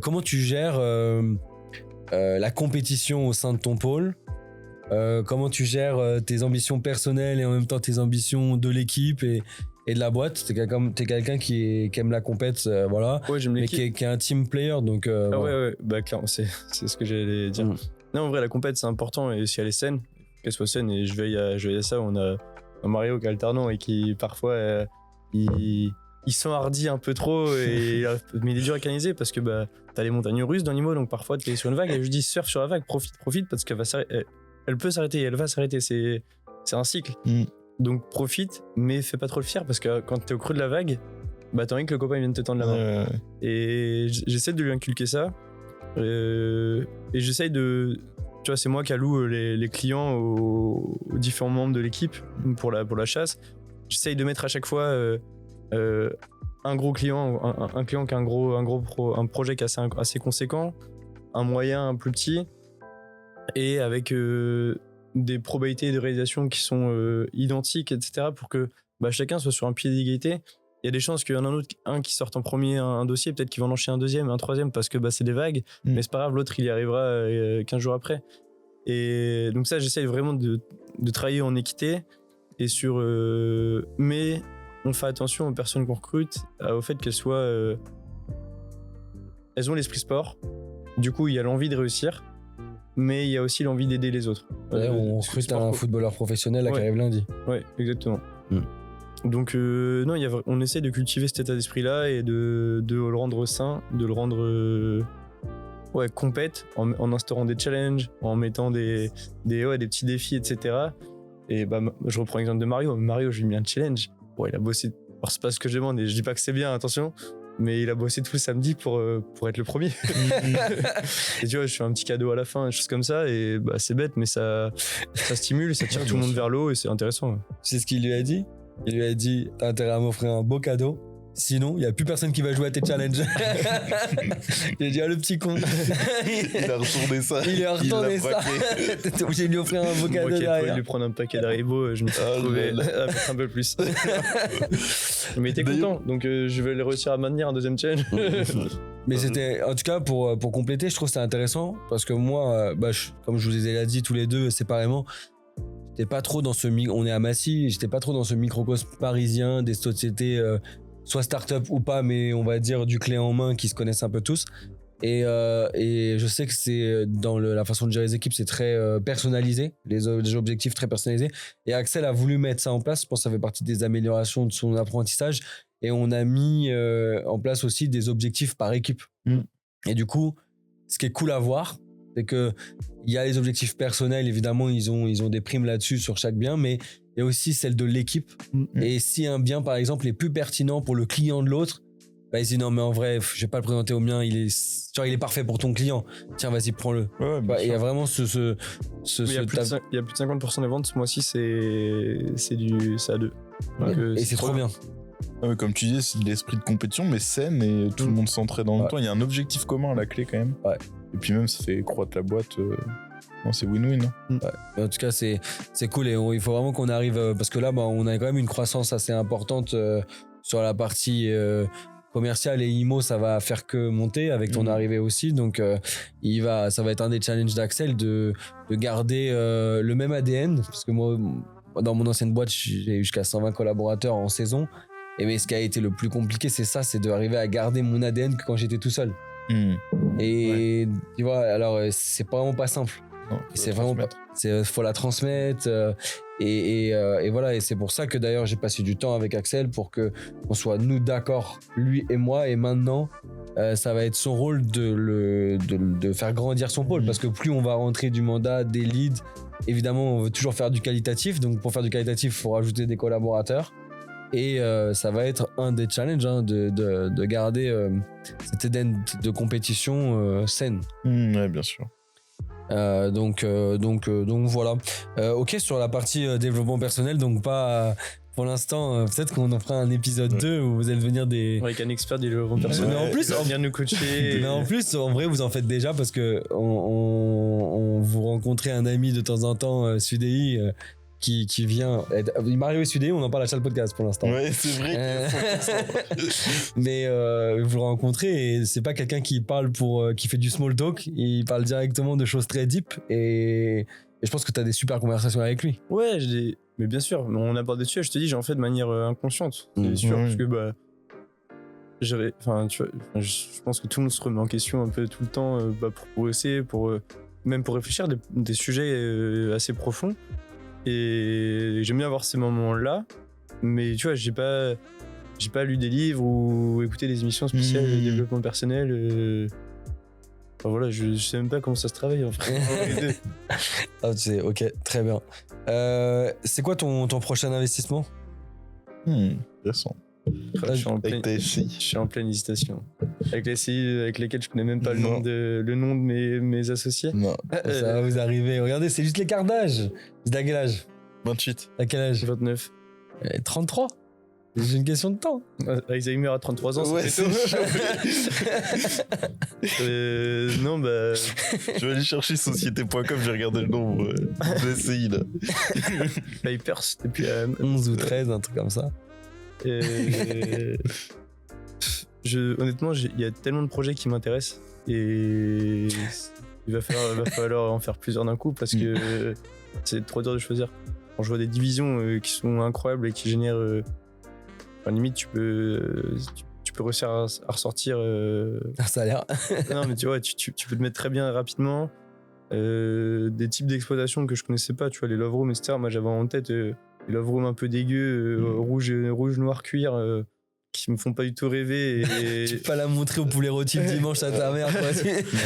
B: Comment tu gères la compétition au sein de ton pôle? Comment tu gères tes ambitions personnelles et en même temps tes ambitions de l'équipe et et de la boîte. T'es quelqu'un qui aime la compète, voilà.
A: Ouais, j'aime
B: Mais
A: l'équipe.
B: qui est un team player, donc.
A: Ah
B: voilà.
A: ouais, bah clairement, c'est ce que j'allais dire. Non, en vrai, la compète, c'est important, et si elle est saine, qu'elle soit saine, et je veille à ça. On a un Mario qui est alternant et qui, parfois, il s'enhardit un peu trop, mais il est dur à canaliser parce que bah, t'as les montagnes russes dans l'IMO, donc parfois t'es sur une vague, et je dis surfe sur la vague, profite parce qu'elle va s'arrêter, elle peut s'arrêter, elle va s'arrêter, c'est un cycle. Donc profite, mais fais pas trop le fier, parce que quand t'es au creux de la vague, bah t'as envie que le copain vienne te tendre la main. Et j'essaie de lui inculquer ça, et j'essaye de... Tu vois, c'est moi qui alloue les clients aux différents membres de l'équipe pour la chasse. J'essaye de mettre à chaque fois un gros client, un client qui a un projet qui est assez conséquent, un moyen, un plus petit, et avec des probabilités de réalisation qui sont identiques, etc., pour que bah, chacun soit sur un pied d'égalité. Il y a des chances qu'il y en a un qui sorte en premier un dossier, peut-être qu'il va en enchaîner un deuxième, un troisième, parce que bah, c'est des vagues, mais c'est pas grave, l'autre il y arrivera 15 jours après. Et donc ça, j'essaye vraiment de travailler en équité, et sur... mais on fait attention aux personnes qu'on recrute, au fait qu'elles soient... elles ont l'esprit sport, du coup il y a l'envie de réussir, mais il y a aussi l'envie d'aider les autres.
B: Ouais, on recrute un footballeur professionnel là, qui arrive lundi.
A: Ouais, exactement. Donc non, on essaie de cultiver cet état d'esprit-là, et de le rendre sain, de le rendre compète, en instaurant des challenges, en mettant des petits défis, etc. Et bah, je reprends l'exemple de Mario. Mario, je lui ai mis un challenge. Bon, il a bossé. Alors, c'est pas ce que je demande, et je dis pas que c'est bien, attention, mais il a bossé tout le samedi pour être le premier. Et tu vois, je fais un petit cadeau à la fin, des choses comme ça, et bah, c'est bête, mais ça stimule, ça tire tout le monde vers l'eau, et c'est intéressant. Ouais.
B: Tu sais ce qu'il lui a dit? Il lui a dit, t'as intérêt à m'offrir un beau cadeau, sinon il n'y a plus personne qui va jouer à tes challenges. Il a dit, ah, le petit con.
C: Il a retourné ça.
B: Il a retourné ça. T'es obligé de lui offrir un beau cadeau derrière.
A: Moi qui lui prendre un paquet d'Haribo, je me suis retrouvé à mettre un peu plus. Mais il était content, donc je vais réussir à maintenir un deuxième challenge.
B: Mais c'était, en tout cas, pour compléter, je trouve que c'était intéressant, parce que moi, comme je vous ai dit tous les deux séparément, j'étais pas trop dans on est à Massy, j'étais pas trop dans ce microcosme parisien des sociétés, soit start-up ou pas, mais on va dire du clé en main, qui se connaissent un peu tous. Et je sais que c'est dans la façon de gérer les équipes, c'est très personnalisé, les objectifs très personnalisés. Et Axel a voulu mettre ça en place. Je pense que ça fait partie des améliorations de son apprentissage. Et on a mis en place aussi des objectifs par équipe. Et du coup, ce qui est cool à voir, c'est que il y a les objectifs personnels, évidemment, ils ont des primes là-dessus sur chaque bien, mais il y a aussi celle de l'équipe. Et si un bien, par exemple, est plus pertinent pour le client de l'autre, bah, il se dit non, mais en vrai, je vais pas le présenter au mien, il est parfait pour ton client. Tiens, vas-y, prends-le. Il y a vraiment il
A: y a plus de 50% des ventes ce mois-ci, c'est à deux. Donc,
B: et c'est trop bien.
C: Ouais, comme tu dis, c'est de l'esprit de compétition, mais saine, et tout le monde s'entraide dans le temps. Il y a un objectif commun à la clé quand même.
B: Ouais.
C: Et puis même, ça fait croître la boîte. Non, c'est win-win.
B: Ouais. En tout cas, c'est cool, et il faut vraiment qu'on arrive, parce que là, on a quand même une croissance assez importante sur la partie commerciale, et IMO, ça va faire que monter avec ton arrivée aussi. Donc, ça va être un des challenges d'Axel de garder le même ADN, parce que moi, dans mon ancienne boîte, j'ai eu jusqu'à 120 collaborateurs en saison. Mais ce qui a été le plus compliqué, c'est d'arriver à garder mon ADN que quand j'étais tout seul. Et tu vois, alors c'est vraiment pas simple.
C: Non,
B: c'est vraiment pas. Faut la transmettre. Et voilà. Et c'est pour ça que d'ailleurs j'ai passé du temps avec Axel pour que on soit nous d'accord, lui et moi. Et maintenant, ça va être son rôle de faire grandir son pôle, parce que plus on va rentrer du mandat, des leads, évidemment, on veut toujours faire du qualitatif. Donc pour faire du qualitatif, il faut rajouter des collaborateurs. Et ça va être un des challenges, de garder cette ADN de compétition saine.
C: Ouais, bien sûr.
B: Donc voilà. Ok, sur la partie développement personnel, donc pas pour l'instant, peut-être qu'on en fera un épisode 2 où vous allez devenir des...
A: Avec un expert du développement personnel.
B: Mais en plus,
A: venir nous coacher.
B: Mais en plus, en vrai, vous en faites déjà, parce que on vous rencontrez un ami de temps en temps, Sudei, qui vient. Mario et Sudei, on en parle à chaque podcast pour l'instant.
C: Ouais, c'est vrai.
B: Mais vous le rencontrez, et c'est pas quelqu'un qui parle qui fait du small talk. Il parle directement de choses très deep, et je pense que t'as des super conversations avec lui.
A: Ouais, Mais bien sûr, on aborde des sujets, je te dis, j'en fais de manière inconsciente, c'est sûr, parce que enfin, tu vois, je pense que tout le monde se remet en question un peu tout le temps pour progresser, même pour réfléchir des sujets assez profonds. Et j'aime bien avoir ces moments-là, mais tu vois, j'ai pas lu des livres ou écouté des émissions spéciales de développement personnel. Enfin voilà, je sais même pas comment ça se travaille en fait.
B: Ah, ok, très bien. C'est quoi ton prochain investissement?
C: Intéressant.
A: Je suis en
C: Avec ta SCI.
A: Je suis en pleine hésitation. Avec les SCI avec lesquels je connais même pas le nom de mes associés.
C: Non.
B: Ça va vous arriver. Regardez, c'est juste l'écart d'âge. C'est à quel âge?
C: 28.
B: À quel âge?
A: 29.
B: 33. C'est une question de temps.
A: Alzheimer à 33 ans,
C: Ouais,
A: c'est tôt. Non, bah.
C: Je vais aller chercher société.com, j'ai regardé le nombre de SCI là.
A: Hyper, c'était depuis
B: 11 ou 13, un truc comme ça.
A: Honnêtement, il y a tellement de projets qui m'intéressent et il va falloir en faire plusieurs d'un coup parce que c'est trop dur de choisir. Quand je vois des divisions qui sont incroyables et qui génèrent. Limite, tu peux réussir à ressortir.
B: Un salaire.
A: Non, mais tu vois, tu peux te mettre très bien rapidement. Des types d'exploitation que je connaissais pas, tu vois, les love rooms, etc. Moi, j'avais en tête les love rooms un peu dégueux, rouge, noir, cuir, qui me font pas du tout rêver. Et...
B: Tu peux pas la montrer au poulet rôti le dimanche à ta mère, quoi.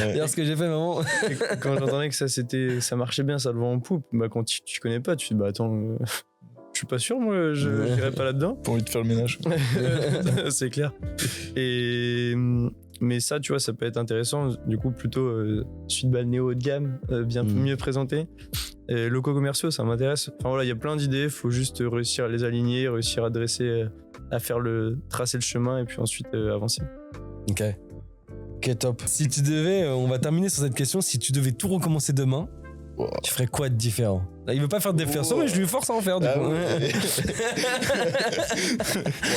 B: Regarde ce que j'ai fait, maman.
A: Et quand j'entendais que ça marchait bien, ça le vend en poupe, bah, quand tu connais pas, tu te dis, bah attends. Je suis pas sûr, moi, je n'irai pas là-dedans.
C: Pas envie de faire le ménage.
A: C'est clair. Mais ça, tu vois, ça peut être intéressant. Du coup, plutôt suite balnéo haut de gamme, bien mieux présenté. Locaux commerciaux, ça m'intéresse. Enfin voilà, il y a plein d'idées. Il faut juste réussir à les aligner, réussir à dresser, à tracer le chemin et puis ensuite avancer.
B: Ok, top. Si tu devais, on va terminer sur cette question. Si tu devais tout recommencer demain, tu ferais quoi de différent? Là, il veut pas faire de défense, mais je lui force à en faire du coup.
C: Ouais.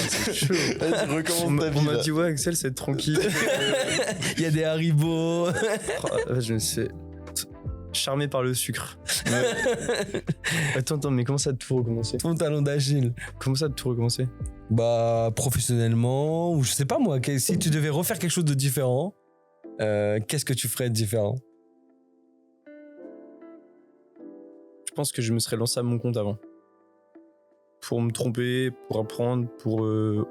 A: C'est chaud.
C: Vas-y, recommence ta vie.
A: On m'a
C: là.
A: dit, ouais, Axel, c'est tranquille.
B: Il y a des haribots.
A: Je me suis charmé par le sucre. Attends, mais comment ça de tout recommencer?
B: Ton talon d'Achille.
A: Comment ça de tout recommencer?
B: Bah, professionnellement, ou je sais pas moi, si tu devais refaire quelque chose de différent, qu'est-ce que tu ferais de différent?
A: Je pense que je me serais lancé à mon compte avant. Pour me tromper, pour apprendre, pour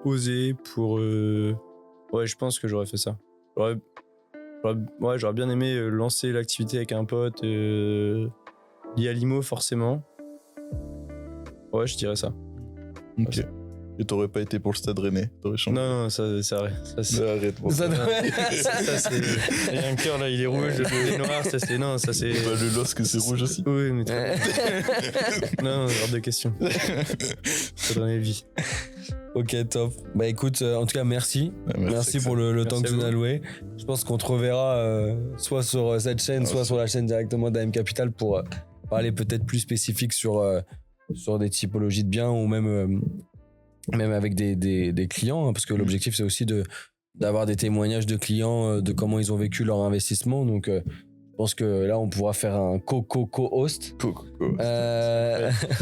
A: oser, pour... Ouais, je pense que j'aurais fait ça. J'aurais bien aimé lancer l'activité avec un pote lié à l'IMO, forcément. Ouais, je dirais ça.
C: Ok. Et t'aurais pas été pour le Stade Rennais, t'aurais changé.
A: Non, ça c'est...
C: Arrête, bon.
B: Ça
A: ça c'est... Il y a un cœur là, il est rouge, il est noir, ça c'est... Non, ça c'est...
C: Bah, le LOSC c'est rouge aussi.
A: Oui, mais... Non, hors de question. Ça donne vie.
B: Ok, top. Bah écoute, en tout cas, merci. Merci pour le temps que tu nous as alloué. Je pense qu'on te reverra soit sur cette chaîne, soit sur la chaîne directement d'AM Capital pour parler peut-être plus spécifique sur des typologies de biens ou même avec des clients, hein, parce que l'objectif c'est aussi d'avoir des témoignages de clients de comment ils ont vécu leur investissement. Donc je pense que là on pourra faire un co-host.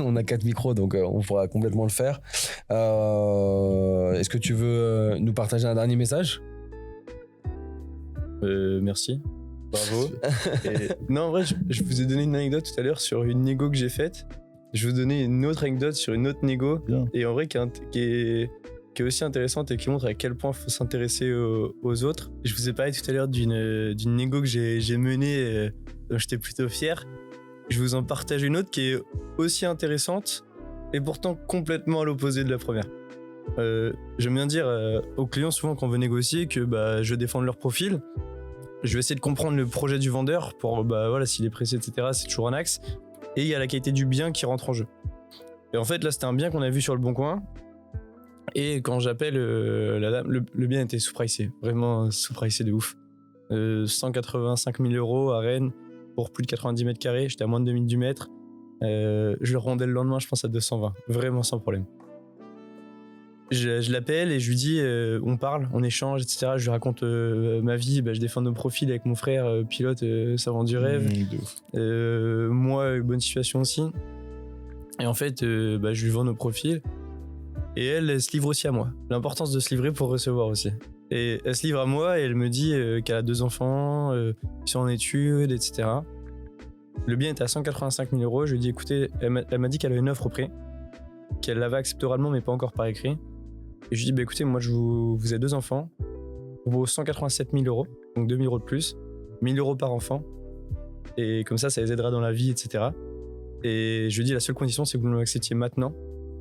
B: On a 4 micros, donc on pourra complètement le faire. Est-ce que tu veux nous partager un dernier message?
A: Merci. Bravo. Non, en vrai, je vous ai donné une anecdote tout à l'heure sur une négo que j'ai faite. Je vais vous donner une autre anecdote sur une autre négo.
C: Bien.
A: Et en vrai, qui est aussi intéressante et qui montre à quel point il faut s'intéresser aux autres. Je vous ai parlé tout à l'heure d'une négo que j'ai menée, dont j'étais plutôt fier. Je vous en partage une autre qui est aussi intéressante et pourtant complètement à l'opposé de la première. J'aime bien dire aux clients souvent quand on veut négocier que je vais défendre leur profil. Je vais essayer de comprendre le projet du vendeur pour voilà, s'il est pressé, etc. C'est toujours un axe. Et il y a la qualité du bien qui rentre en jeu. Et en fait, là, c'était un bien qu'on a vu sur le Bon Coin. Et quand j'appelle la dame, le bien était sous-pricé. Vraiment sous-pricé de ouf. 185 000 € à Rennes pour plus de 90 mètres carrés. J'étais à moins de 2000 du mètre. Je le rendais le lendemain, je pense, à 220. Vraiment sans problème. Je l'appelle et je lui dis, on parle, on échange, etc. Je lui raconte ma vie, je défends nos profils avec mon frère, pilote, ça vend du rêve. Moi, bonne situation aussi. Et en fait, je lui vends nos profils. Et elle se livre aussi à moi. L'importance de se livrer pour recevoir aussi. Et elle se livre à moi et elle me dit qu'elle a 2 enfants, ils sont en études, etc. Le bien était à 185 000 euros. Je lui ai dit, écoutez, elle m'a dit qu'elle avait une offre au prix, qu'elle l'avait acceptée oralement, mais pas encore par écrit. Et je lui ai dit, écoutez, moi, vous avez 2 enfants, vous 187 000 euros, donc 2 000 euros de plus, 1 000 euros par enfant. Et comme ça les aidera dans la vie, etc. Et je lui ai dit, la seule condition, c'est que vous me l'acceptiez maintenant.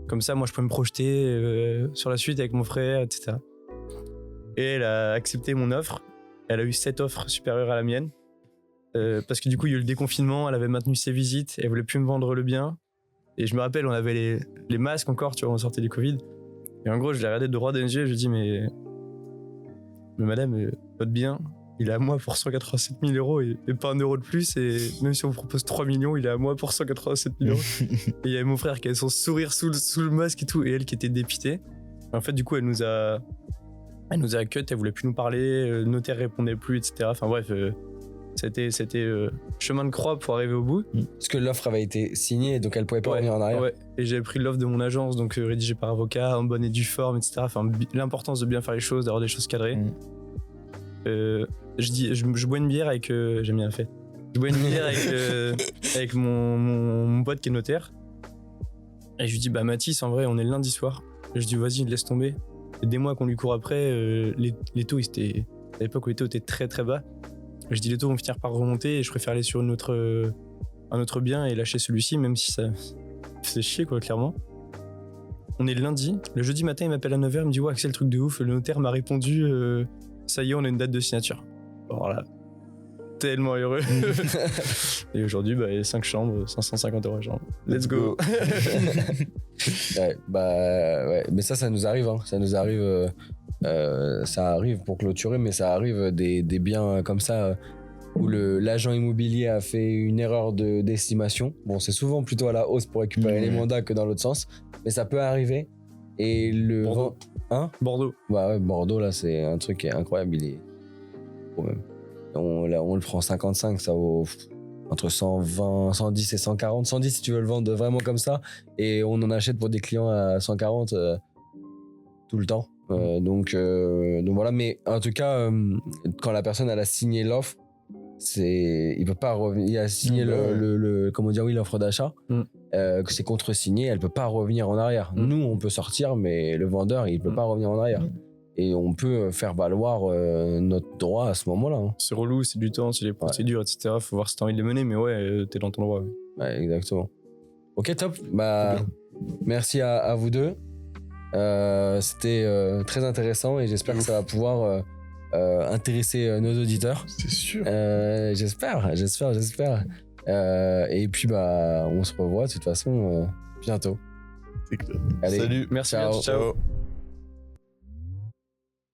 A: Comme ça, moi, je peux me projeter sur la suite avec mon frère, etc. Et elle a accepté mon offre. Elle a eu 7 offres supérieures à la mienne. Parce que du coup, il y a eu le déconfinement, elle avait maintenu ses visites, elle voulait plus me vendre le bien. Et je me rappelle, on avait les masques encore, tu vois, on sortait du Covid. Et en gros, je l'ai regardé droit dans les yeux et je lui ai dit, mais madame, votre bien, il est à moi pour 187 000 euros et pas 1 euro de plus. Et même si on vous propose 3 millions, il est à moi pour 187 000 euros. Et il y avait mon frère qui avait son sourire sous le masque et tout, et elle qui était dépitée. Et en fait, du coup, elle nous a cut, elle voulait plus nous parler, le notaire répondait plus, etc. Enfin bref, c'était chemin de croix pour arriver au bout.
B: Parce que l'offre avait été signée, donc elle pouvait pas revenir en arrière.
A: Ouais, et j'avais pris l'offre de mon agence, donc rédigée par avocat, en bonne et due forme, etc. Enfin, l'importance de bien faire les choses, d'avoir des choses cadrées. Je bois une bière avec... j'aime bien la fête. Je bois une bière avec mon pote qui est notaire. Et je lui dis, Mathis, en vrai, on est le lundi soir. Et je dis, vas-y, laisse tomber. Et des mois qu'on lui court après, les taux, à l'époque où les taux étaient très très bas. Je dis, les taux vont finir par remonter et je préfère aller sur un autre bien et lâcher celui-ci, même si ça fait chier, quoi, clairement. On est le lundi. Le jeudi matin, il m'appelle à 9h, il me dit, ouais, c'est le truc de ouf. Le notaire m'a répondu, ça y est, on a une date de signature. Alors là, tellement heureux. Et aujourd'hui, 5 chambres, 550 € la chambre. Let's go.
B: Ouais, mais ça nous arrive, hein. Ça nous arrive, ça arrive pour clôturer, mais ça arrive des biens comme ça où l'agent immobilier a fait une erreur d'estimation. Bon, c'est souvent plutôt à la hausse pour récupérer les mandats que dans l'autre sens, mais ça peut arriver. Et
A: Bordeaux. Bordeaux.
B: Ouais, Bordeaux, là, c'est un truc qui est incroyable. Il est gros même. On le prend 55, ça vaut entre 120, 110 et 140. 110 si tu veux le vendre vraiment comme ça. Et on en achète pour des clients à 140 tout le temps. Donc voilà. Mais en tout cas, quand la personne elle a signé l'offre, il peut pas revenir. Il a signé l'offre d'achat. Que c'est contre-signé, elle peut pas revenir en arrière. Nous, on peut sortir, mais le vendeur, il peut pas revenir en arrière. Et on peut faire valoir notre droit à ce moment-là. Hein.
A: C'est relou, c'est du temps, c'est des procédures, etc. Faut voir si t'as envie de les mener, mais ouais, t'es dans ton droit.
B: Ouais, exactement. Ok, top. Merci à vous deux. C'était très intéressant et j'espère que ça va pouvoir intéresser nos auditeurs.
C: C'est sûr.
B: J'espère. Et puis, on se revoit de toute façon bientôt.
C: C'est clair.
B: Allez,
C: salut.
A: Merci,
B: ciao.
A: ciao.